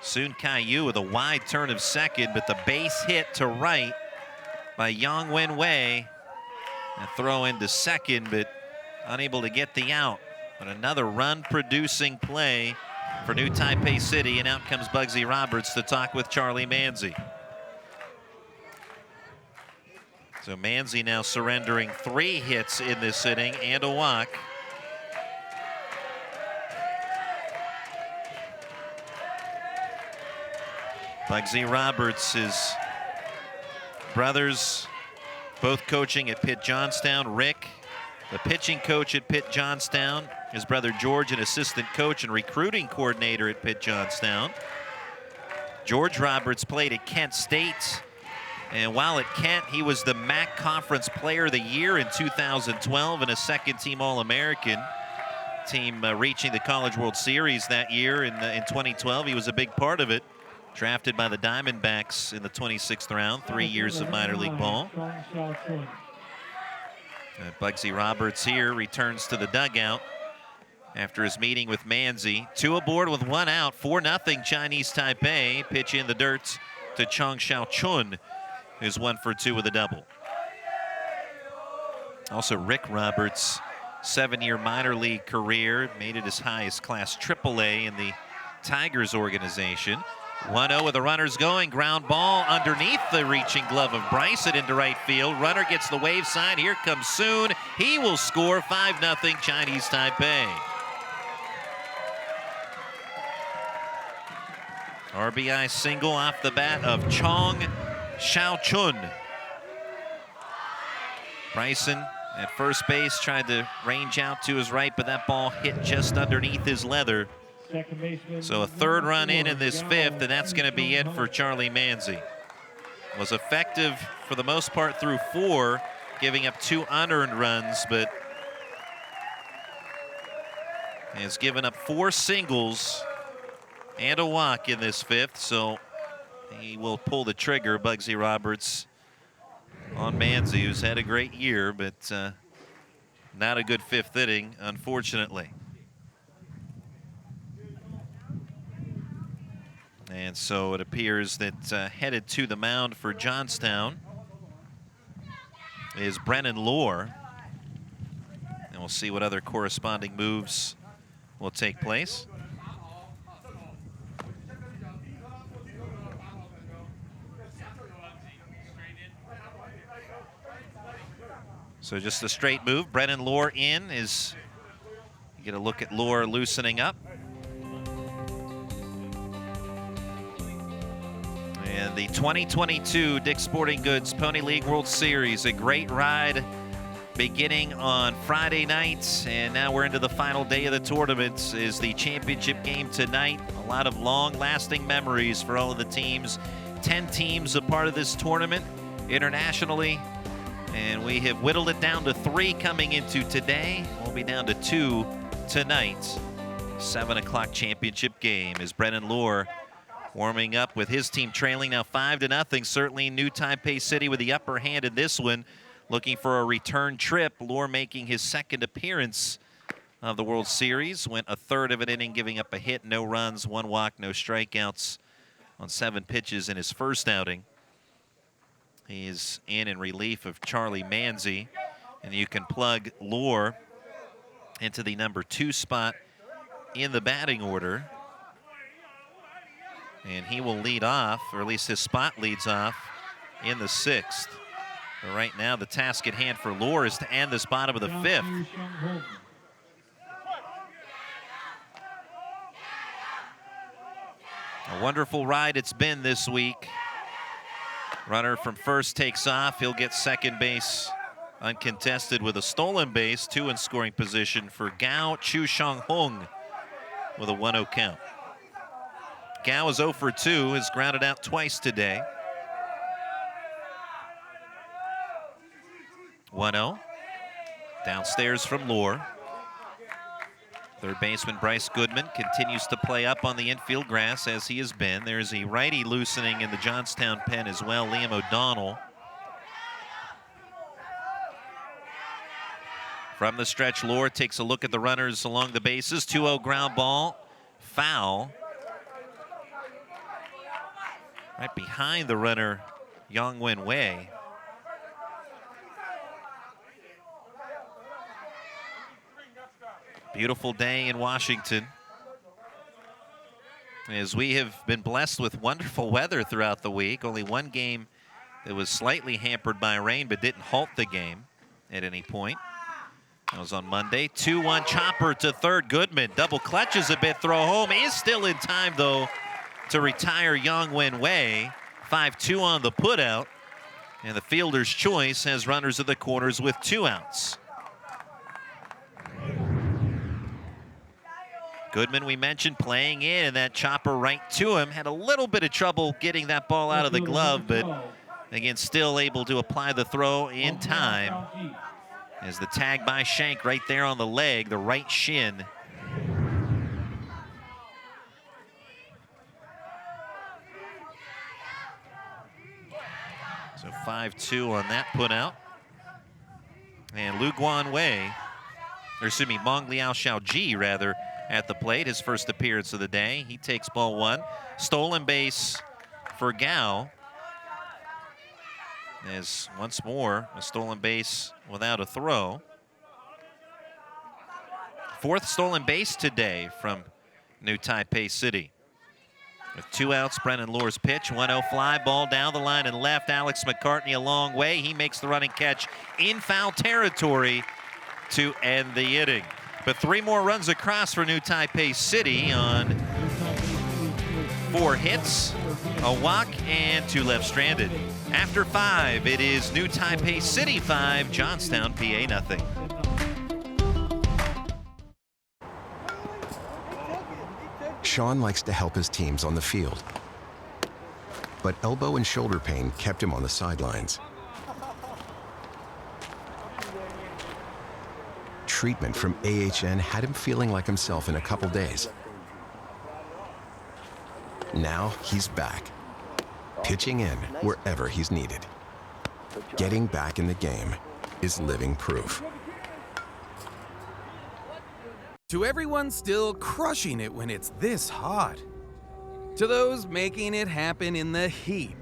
Soon Kai-Yu with a wide turn of second, but the base hit to right by Yang Wen-Wei. A throw into second, but unable to get the out. But another run-producing play for New Taipei City, and out comes Bugsy Roberts to talk with Charlie Manzi. So Manzi now surrendering 3 hits in this inning and a walk. Bugsy Roberts, his brothers both coaching at Pitt Johnstown. Rick, the pitching coach at Pitt Johnstown. His brother George, an assistant coach and recruiting coordinator at Pitt Johnstown. George Roberts played at Kent State, and while at Kent, he was the MAC Conference Player of the Year in 2012 and a second-team All-American. Team reaching the College World Series that year in 2012. He was a big part of it. Drafted by the Diamondbacks in the 26th round, 3 years of minor league ball. Bugsy Roberts here returns to the dugout after his meeting with Manzi. 2 aboard with 1 out, 4-0 Chinese Taipei. Pitch in the dirt to Chong Xiao-chun, who's 1 for 2 with a double. Also Rick Roberts, 7-year minor league career, made it as high as Class AAA in the Tigers organization. 1-0 with the runners going. Ground ball underneath the reaching glove of Bryson into right field. Runner gets the wave sign. Here comes Soon. He will score. 5-0 Chinese Taipei. RBI single off the bat of Chong Xiao-chun. Bryson at first base tried to range out to his right, but that ball hit just underneath his leather. So a 3rd run in this 5th, and that's going to be it for Charlie Manzi. Was effective for the most part through 4, giving up 2 unearned runs, but has given up 4 singles and a walk in this 5th, so he will pull the trigger, Bugsy Roberts, on Manzi, who's had a great year, but not a good 5th inning, unfortunately. And so it appears that headed to the mound for Johnstown is Brennan Lohr. And we'll see what other corresponding moves will take place. So just a straight move. Brennan Lohr in is, you get a look at Lohr loosening up. And the 2022 Dick's Sporting Goods Pony League World Series, a great ride beginning on Friday night, and now we're into the final day of the tournament. Is the championship game tonight. A lot of long-lasting memories for all of the teams. 10 teams a part of this tournament internationally, and we have whittled it down to 3 coming into today. We'll be down to 2 tonight. 7 o'clock championship game is Brennan Lohr warming up with his team trailing now 5-0. Certainly New Taipei City with the upper hand in this one, looking for a return trip. Lohr making his 2nd appearance of the World Series. Went a 1/3 of an inning, giving up a hit, no runs, 1 walk, no strikeouts on 7 pitches in his first outing. He is in relief of Charlie Manzi, and you can plug Lohr into the number 2 spot in the batting order. And he will lead off, or at least his spot leads off, in the 6th. But right now, the task at hand for Lohr is to end this bottom of the 5th. A wonderful ride it's been this week. Runner from first takes off. He'll get second base uncontested with a stolen base. 2 in scoring position for Gao Chu-Shang-Hung with a 1-0 count. Gao is 0 for 2, has grounded out twice today. 1-0. Downstairs from Lohr. Third baseman Bryce Goodman continues to play up on the infield grass as he has been. There's a righty loosening in the Johnstown pen as well, Liam O'Donnell. From the stretch, Lohr takes a look at the runners along the bases. 2-0 ground ball, foul. Right behind the runner, Yang Wen Wei. Beautiful day in Washington, as we have been blessed with wonderful weather throughout the week. Only one game that was slightly hampered by rain but didn't halt the game at any point. That was on Monday. 2-1 chopper to third. Goodman double clutches a bit, throw home. He is still in time, though, to retire Yang Wen Wei. 5-2 on the putout, and the fielder's choice has runners at the corners with 2 outs. Goodman, we mentioned, playing in, and that chopper right to him. Had a little bit of trouble getting that ball out of the glove, but again, still able to apply the throw in time. As the tag by Shank right there on the leg, the right shin. So 5-2 on that put out. And Lu Guan Wei, or excuse me, Mong Liao Xiaoji rather, at the plate, his first appearance of the day. He takes ball 1. Stolen base for Gao. As once more, a stolen base without a throw. 4th stolen base today from New Taipei City. With 2 outs, Brennan Lohr's pitch, 1-0 fly ball down the line and left. Alex McCartney a long way. He makes the running catch in foul territory to end the inning. But 3 more runs across for New Taipei City on 4 hits, a walk, and 2 left stranded. After 5, it is New Taipei City 5, Johnstown, PA nothing. Sean likes to help his teams on the field, but elbow and shoulder pain kept him on the sidelines. Treatment from AHN had him feeling like himself in a couple days. Now he's back, pitching in wherever he's needed. Getting back in the game is living proof. To everyone still crushing it when it's this hot. To those making it happen in the heat.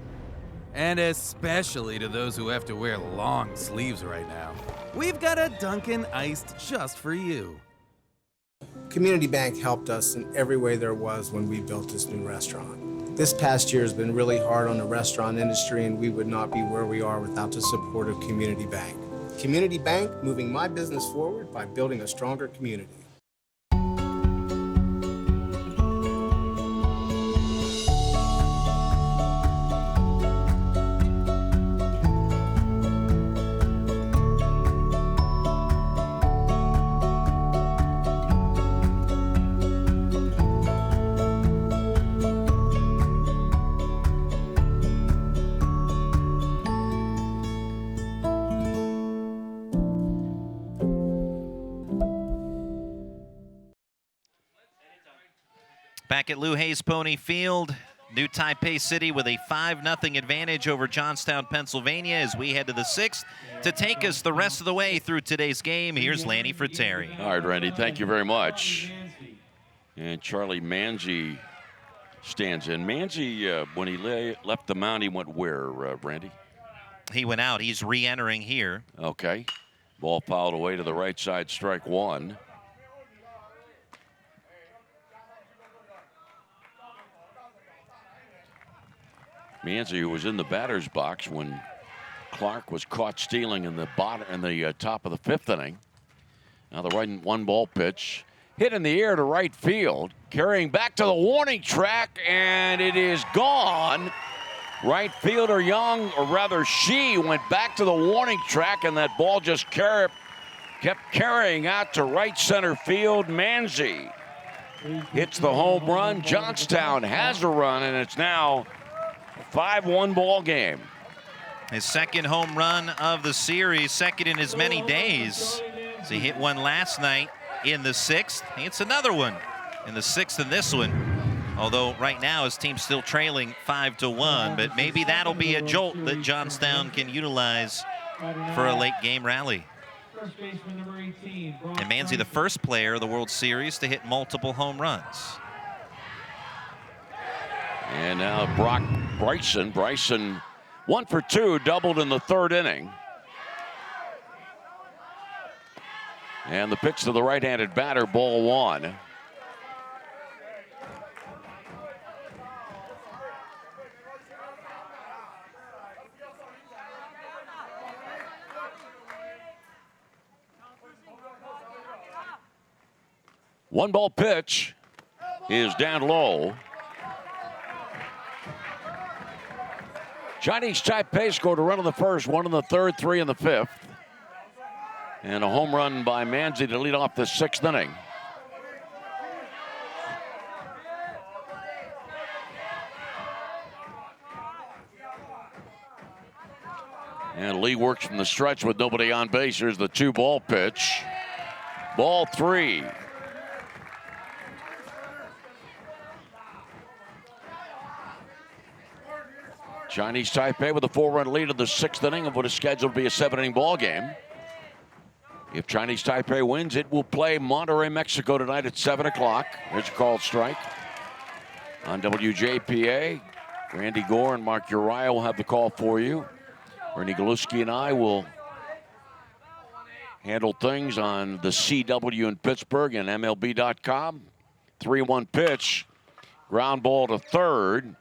And especially to those who have to wear long sleeves right now. We've got a Dunkin' iced just for you. Community Bank helped us in every way there was when we built this new restaurant. This past year has been really hard on the restaurant industry, and we would not be where we are without the support of Community Bank. Community Bank, moving my business forward by building a stronger community. Back at Lou Hayes Pony Field, New Taipei City with a 5-0 advantage over Johnstown, Pennsylvania, as we head to the 6th. To take us the rest of the way through today's game, here's Lanny Fratteri. All right, Randy, thank you very much. And Charlie Manzi stands in. Manzi, when he left the mound, he went where, Randy? He went out. He's re-entering here. Okay. Ball fouled away to the right side, strike 1. Manzi, who was in the batter's box when Clark was caught stealing in the top of the 5th inning. Now the right 1-ball pitch, hit in the air to right field, carrying back to the warning track, and it is gone. Right fielder Young, or rather she, went back to the warning track, and that ball just kept carrying out to right center field. Manzi hits the home run. Johnstown has a run, and it's now 5-1 ball game. His 2nd home run of the series, 2nd in as many days. So he hit one last night in the 6th. It's another one in the 6th in this one. Although right now his team's still trailing 5-1, but maybe that'll be a jolt that Johnstown can utilize for a late game rally. And Manzi, the first player of the World Series to hit multiple home runs. And now Brock Bryson. Bryson 1 for 2, doubled in the 3rd inning. And the pitch to the right-handed batter, ball 1. One ball pitch is down low. Chinese Taipei scored a run in the 1st, 1 in the 3rd, 3 in the 5th. And a home run by Manzi to lead off the 6th inning. And Lee works from the stretch with nobody on base. Here's the 2-ball pitch. Ball 3. Chinese Taipei with a 4-run lead in the 6th inning of what is scheduled to be a 7-inning ball game. If Chinese Taipei wins, it will play Monterrey, Mexico tonight at 7 o'clock. There's a called strike on WJPA. Randy Gore and Mark Uriah will have the call for you. Ernie Galuski and I will handle things on the CW in Pittsburgh and MLB.com. 3-1 pitch. Ground ball to 3rd.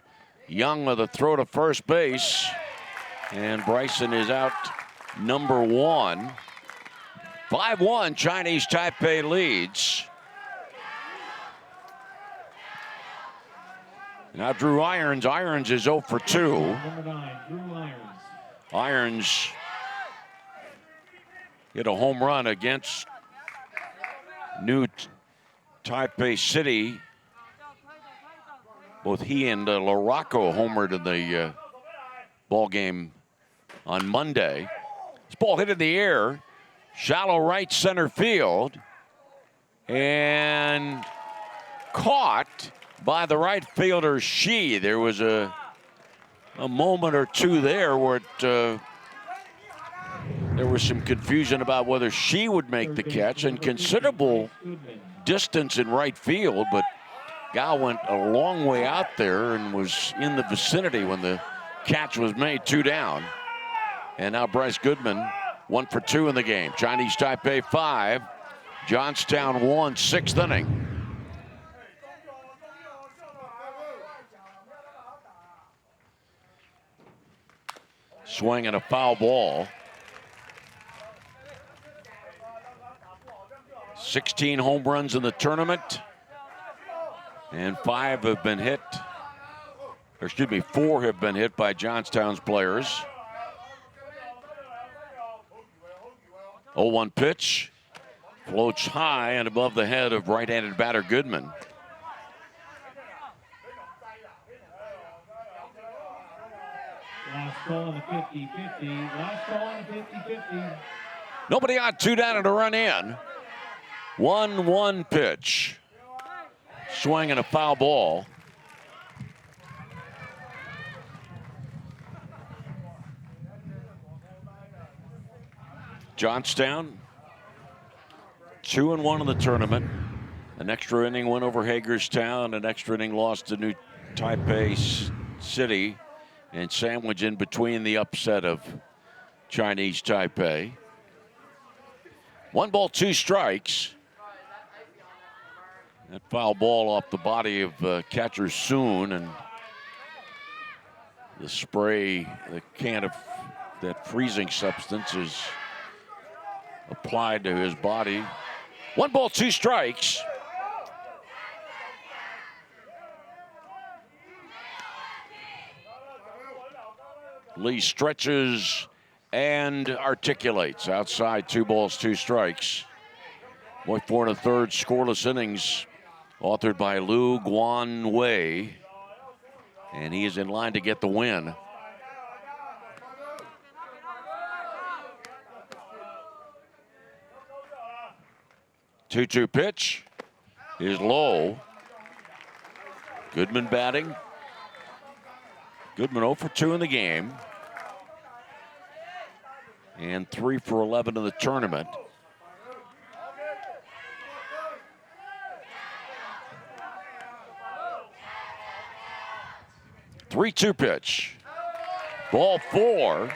Young with a throw to first base. And Bryson is out number 1. 5-1, Chinese Taipei leads. Now Drew Irons. Irons is 0 for 2. Number 9, Drew Irons. Irons hit a home run against New Taipei City. Both he and LaRocco homered in the ball game on Monday. This ball hit in the air, shallow right center field, and caught by the right fielder Shi. There was a moment or two there where there was some confusion about whether Shi would make the catch, and considerable distance in right field, but guy went a long way out there and was in the vicinity when the catch was made. 2 down. And now Bryce Goodman 1 for 2 in the game. Chinese Taipei 5, Johnstown 1, 6th inning. Swing and a foul ball. 16 home runs in the tournament. And 5 have been hit, or excuse me, 4 have been hit by Johnstown's players. 0-1 pitch, floats high and above the head of right-handed batter Goodman. Last call on the 50-50. Last call on the 50-50. Nobody on, 2 down and a run in. 1-1 pitch. Swing and a foul ball. Johnstown 2-1 in the tournament. An extra inning win over Hagerstown, an extra inning loss to New Taipei City, and sandwich in between the upset of Chinese Taipei. 1 ball, 2 strikes. That foul ball off the body of catcher Soon, and the spray, the can of that freezing substance is applied to his body. 1 ball, 2 strikes. Lee stretches and articulates outside. 2 balls, 2 strikes. 4 1/3 scoreless innings authored by Lu Guan Wei, and he is in line to get the win. 2-2 pitch is low. Goodman batting. Goodman 0 for 2 in the game. And 3 for 11 in the tournament. Three-two pitch. Ball 4.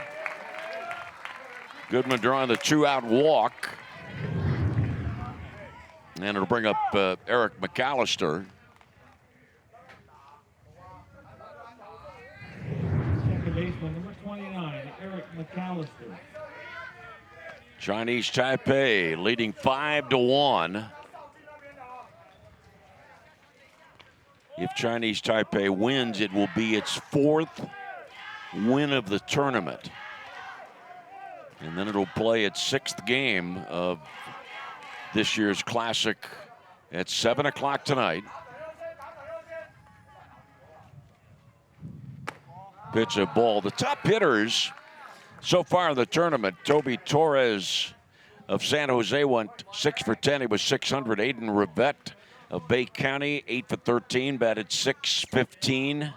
Goodman drawing the 2-out walk. And it'll bring up Eric McAllister. Second baseman, number 29, Eric McAllister. Chinese Taipei leading 5-1. If Chinese Taipei wins, it will be its 4th win of the tournament. And then it'll play its 6th game of this year's Classic at 7 o'clock tonight. Pitch a ball. The top hitters so far in the tournament, Toby Torres of San Jose went 6 for 10. He was 600. Aiden Rivette of Bay County, 8 for 13, batted .615.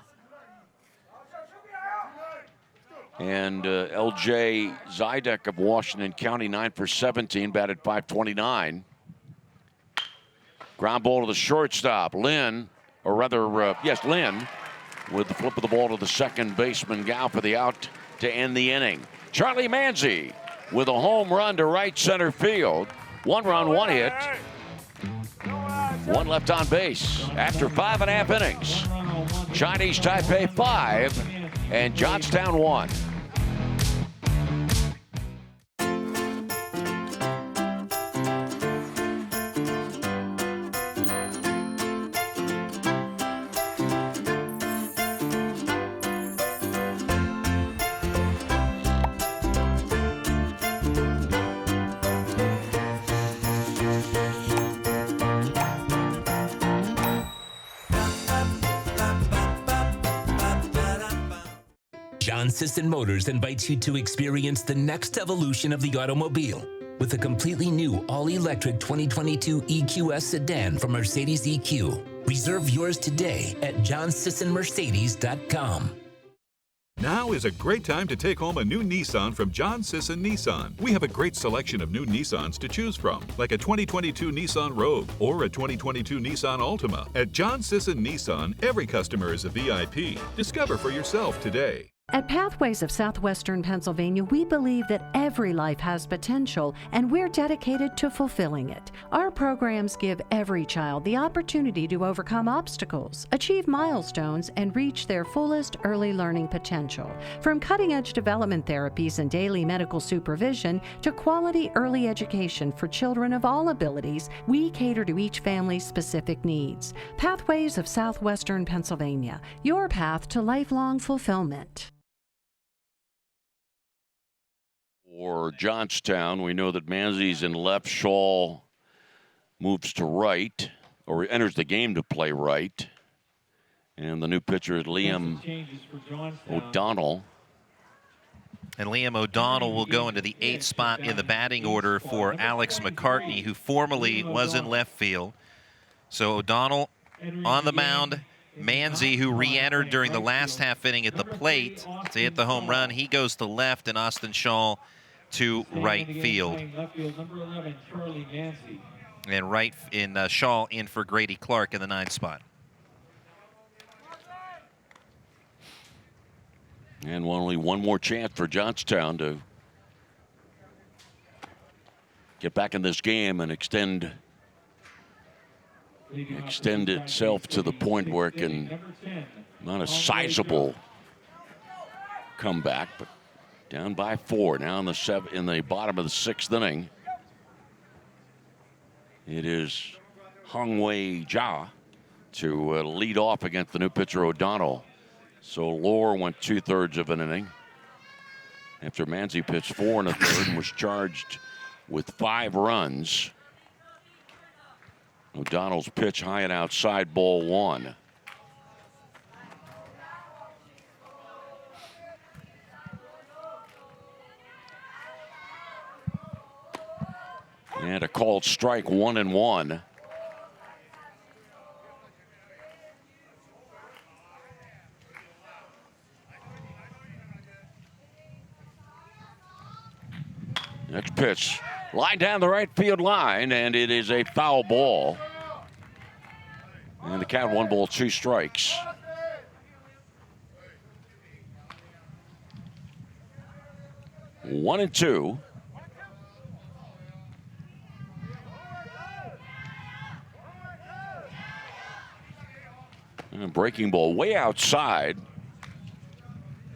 And LJ Zydek of Washington County, 9 for 17, batted .529. Ground ball to the shortstop. Lynn, or rather, Lynn, with the flip of the ball to the second baseman, Gao for the out to end the inning. Charlie Manzi with a home run to right center field. 1 run, 1 hit. 1 left on base after 5.5 innings. Chinese Taipei 5 and Johnstown 1. John Sisson Motors invites you to experience the next evolution of the automobile with a completely new all-electric 2022 EQS sedan from Mercedes EQ. Reserve yours today at johnsissonmercedes.com. Now is a great time to take home a new Nissan from John Sisson Nissan. We have a great selection of new Nissans to choose from, like a 2022 Nissan Rogue or a 2022 Nissan Altima. At John Sisson Nissan, every customer is a VIP. Discover for yourself today. At Pathways of Southwestern Pennsylvania, we believe that every life has potential, and we're dedicated to fulfilling it. Our programs give every child the opportunity to overcome obstacles, achieve milestones, and reach their fullest early learning potential. From cutting-edge development therapies and daily medical supervision to quality early education for children of all abilities, we cater to each family's specific needs. Pathways of Southwestern Pennsylvania, your path to lifelong fulfillment. For Johnstown, we know that Manzi's in left. Shaw moves to right, or enters the game to play right. And the new pitcher is Liam O'Donnell. And Liam O'Donnell will go into the 8th spot in the batting order for Alex McCartney, who formerly was in left field. So O'Donnell on the mound. Manzi, who re-entered during the last half inning at the plate to hit the home run, he goes to left, and Austin Shaw to right field. And right in Shaw in for Grady Clark in the 9th spot. And only one more chance for Johnstown to get back in this game and extend itself to the point where it can, not a sizable comeback, but down by 4 now in the bottom of the 6th inning. It is Hong Wei Jia to lead off against the new pitcher O'Donnell. So Lohr went 2/3 of an inning after Manzi pitched 4 1/3 and was charged with 5 runs. O'Donnell's pitch high and outside, ball 1. And a called strike, 1-1. Next pitch, line down the right field line, and it is a foul ball. And the count 1 ball, 2 strikes. One and two. And a breaking ball way outside.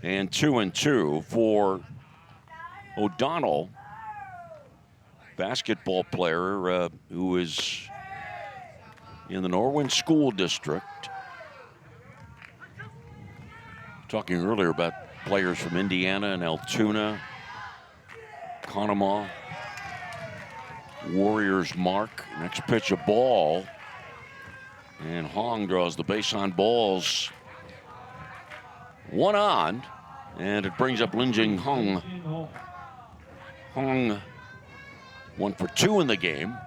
And 2-2 for O'Donnell, basketball player who is in the Norwin School District. Talking earlier about players from Indiana and Altoona, Conemaugh, Warriors mark. Next pitch, a ball. And Hong draws the base on balls. 1 on. And it brings up Lin Jing Hong. Hong 1 for 2 in the game.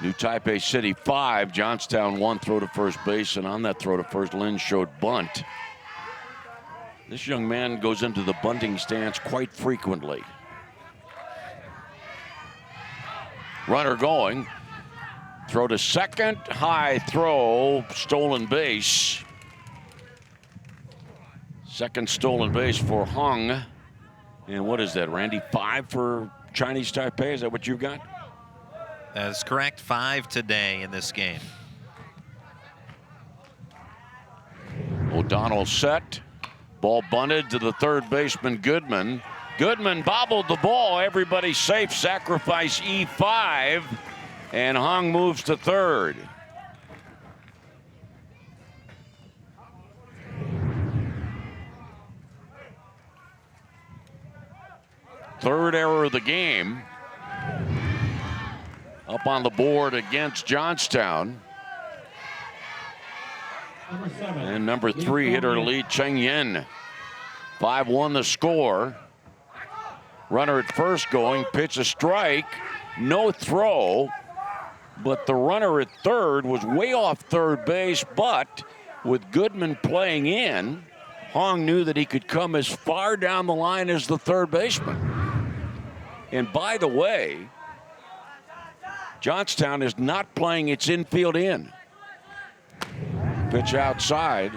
New Taipei City 5, Johnstown 1, throw to first base, and on that throw to first, Lin showed bunt. This young man goes into the bunting stance quite frequently. Runner going, throw to second, high throw, stolen base. Second stolen base for Hong. And what is that, Randy? 5 for Chinese Taipei, is that what you've got? That is correct. 5 today in this game. O'Donnell set. Ball bunted to the third baseman, Goodman. Goodman bobbled the ball. Everybody safe. Sacrifice E5. And Hong moves to third. Third error of the game. Up on the board against Johnstown. And number 3 hitter Li Chengyan. 5-1 the score. Runner at first going, pitch a strike, no throw. But the runner at third was way off third base, but with Goodman playing in, Hong knew that he could come as far down the line as the third baseman. And by the way, Johnstown is not playing its infield in. Pitch outside.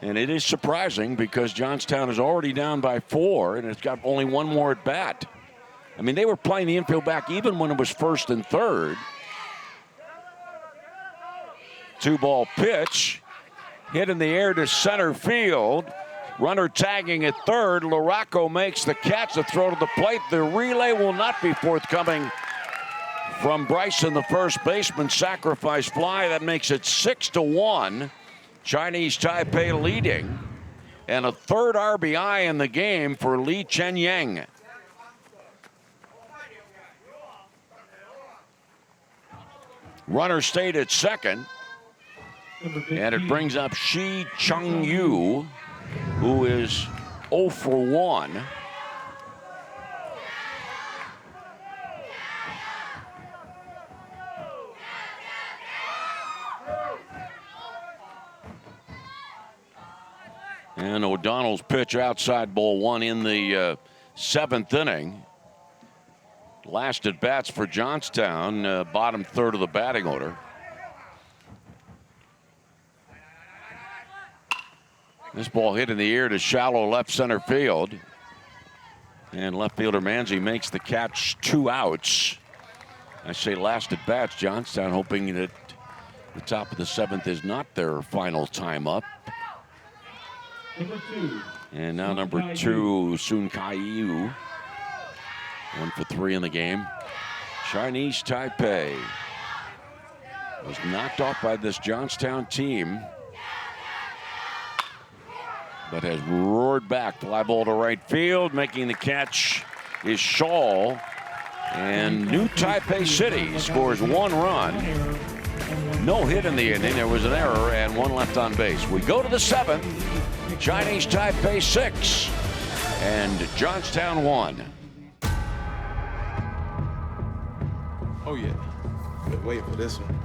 And it is surprising because Johnstown is already down by 4 and it's got only 1 more at bat. I mean, they were playing the infield back even when it was first and third. 2-ball pitch. Hit in the air to center field. Runner tagging at third. Larocco makes the catch, the throw to the plate. The relay will not be forthcoming from Bryson, the first baseman. Sacrifice fly. That makes it 6-1. Chinese Taipei leading. And a third RBI in the game for Li Chengyan. Runner stayed at second. And it brings up Shi Cheng-yu, who is 0 for 1. And O'Donnell's pitch outside ball 1 in the 7th inning. Last at bats for Johnstown, bottom third of the batting order. This ball hit in the air to shallow left center field. And left fielder Manzi makes the catch, 2 outs. I say last at bats, Johnstown hoping that the top of the 7th is not their final time up. And now number 2, Sun Kai-yu. 1 for 3 in the game. Chinese Taipei was knocked off by this Johnstown team, but has roared back. Fly ball to right field. Making the catch is Shaw. And New Taipei City scores 1 run. No hit in the inning. There was an error and 1 left on base. We go to the 7th. Chinese Taipei 6 and Johnstown 1. Oh, yeah. Been waiting for this one.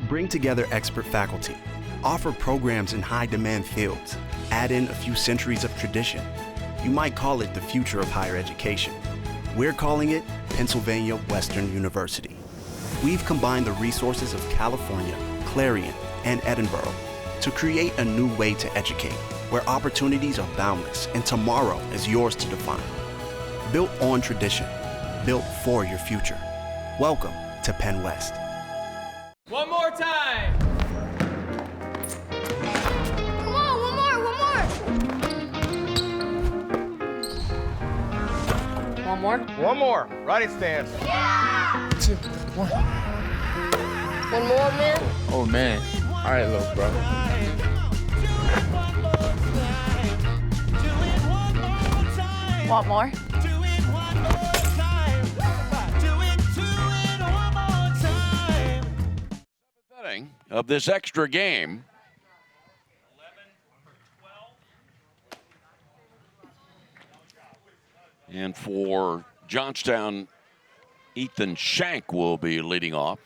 Bring together expert faculty, offer programs in high-demand fields, add in a few centuries of tradition. You might call it the future of higher education. We're calling it Pennsylvania Western University. We've combined the resources of California, Clarion, and Edinburgh to create a new way to educate, where opportunities are boundless and tomorrow is yours to define. Built on tradition, built for your future. Welcome to Penn West. One more time. Come on, one more. One more. Right stance. Yeah! 2, 1. One more, man. Oh, man. All right, little bro. Want more? Of this extra game. And for Johnstown, Ethan Shank will be leading off.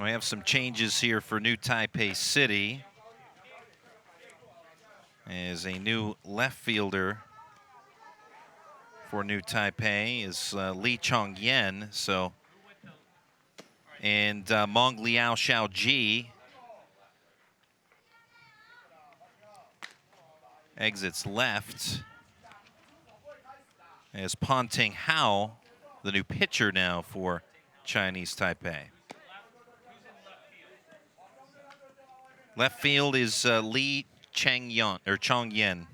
We have some changes here for New Taipei City. As a new left fielder for New Taipei is Lee Chong-yen. So, and Mong Liao Xiao-ji exits left. As Ponting Hao, the new pitcher now for Chinese Taipei. Left field is Lee Chong-yen.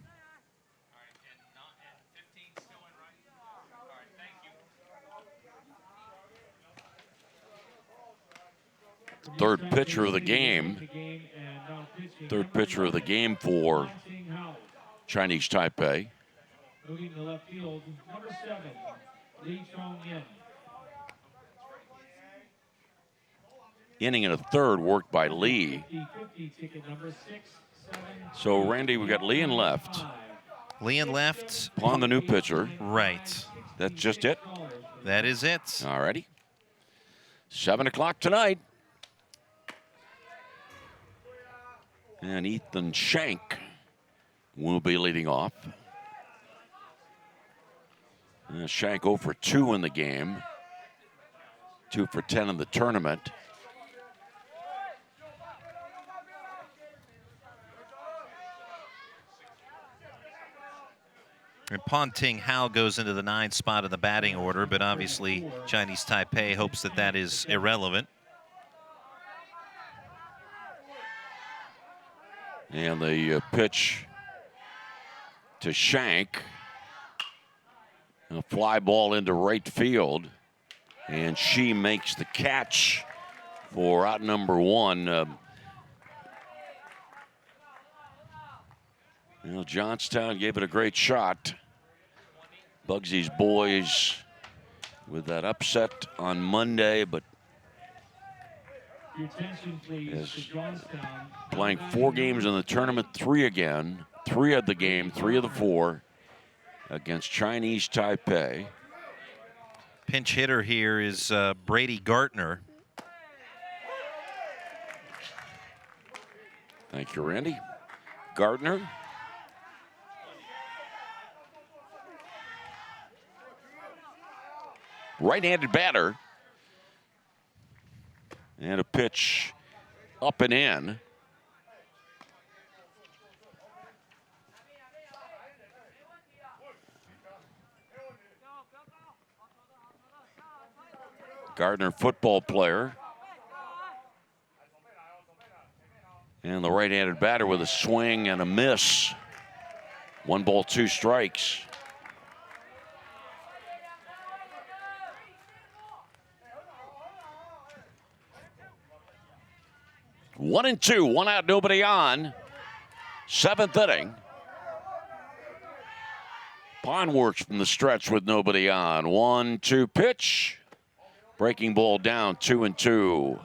Third pitcher of the game. Third pitcher of the game for Chinese Taipei. Moving to left field, number 7, Lee Chong-yen. Inning and a third worked by Lee. 50-50 ticket number 6, 7. So, Randy, we got Lee in left. Lee in left. Upon the new pitcher. Right. That's just it? That is it. All righty. 7 o'clock tonight. And Ethan Shank will be leading off. Shank 0 for 2 in the game. 2 for 10 in the tournament. And Ponting Hao goes into the 9th spot in the batting order, but obviously Chinese Taipei hopes that that is irrelevant. And the pitch to Shank. A fly ball into right field. And she makes the catch for out number 1. Johnstown gave it a great shot. Bugsy's boys with that upset on Monday, but Your attention, please, to Johnstown. Playing 4 games in the tournament, 3 again. 3 of the game, 3 of the 4 against Chinese Taipei. Pinch hitter here is Brady Gartner. Thank you, Randy. Gardner. Right-handed batter. And a pitch up and in. Gardner, football player. And the right-handed batter with a swing and a miss. 1 ball, 2 strikes. 1-2, 1 out, nobody on. 7th inning. Pond works from the stretch with nobody on. 1-2 pitch. Breaking ball down, 2-2.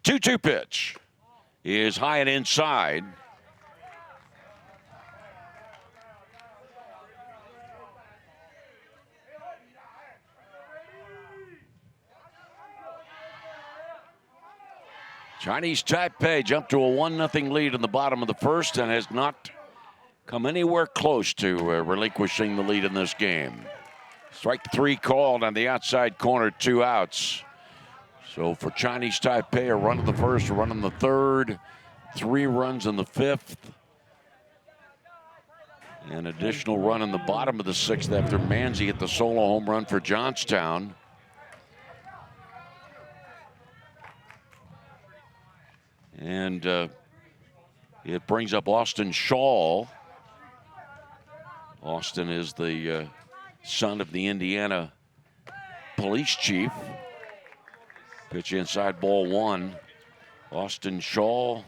Two-two pitch is high and inside. Chinese Taipei jumped to a 1-0 lead in the bottom of the first and has not come anywhere close to relinquishing the lead in this game. Strike 3 called on the outside corner, 2 outs. So for Chinese Taipei, a run in the first, a run in the third, 3 runs in the 5th. An additional run in the bottom of the 6th after Manzi hit the solo home run for Johnstown. And it brings up Austin Shaw. Austin is the son of the Indiana police chief. Pitch inside, ball 1. Austin Shaw,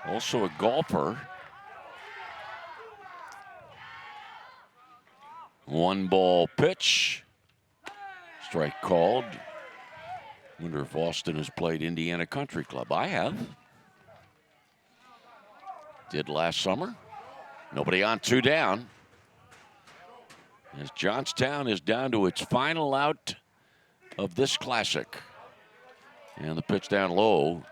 also a golfer. 1-ball pitch. Strike called. Wonder if Austin has played Indiana Country Club. I have. Did last summer. Nobody on, 2 down. As Johnstown is down to its final out of this classic. And the pitch down low.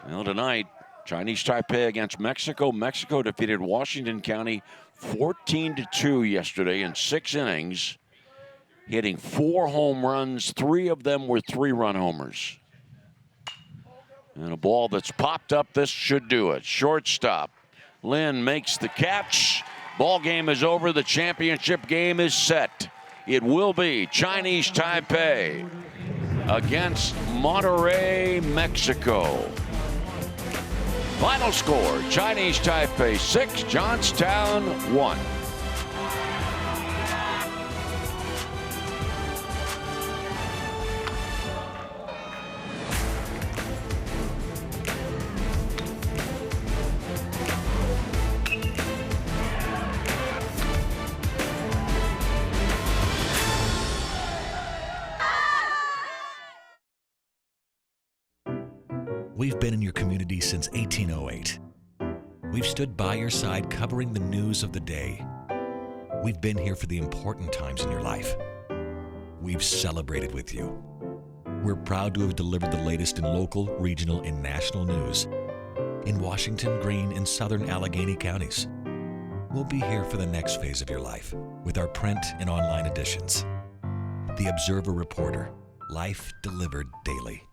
Well, tonight, Chinese Taipei against Mexico. Mexico defeated Washington County 14-2 yesterday in 6 innings, hitting 4 home runs. 3 of them were 3-run homers. And a ball that's popped up, this should do it. Shortstop. Lin makes the catch. Ball game is over. The championship game is set. It will be Chinese Taipei against Monterrey, Mexico. Final score, Chinese Taipei 6, Johnstown 1. We've been in your community since 1808. We've stood by your side covering the news of the day. We've been here for the important times in your life. We've celebrated with you. We're proud to have delivered the latest in local, regional, and national news in Washington, Greene, and southern Allegheny counties. We'll be here for the next phase of your life with our print and online editions. The Observer Reporter, life delivered daily.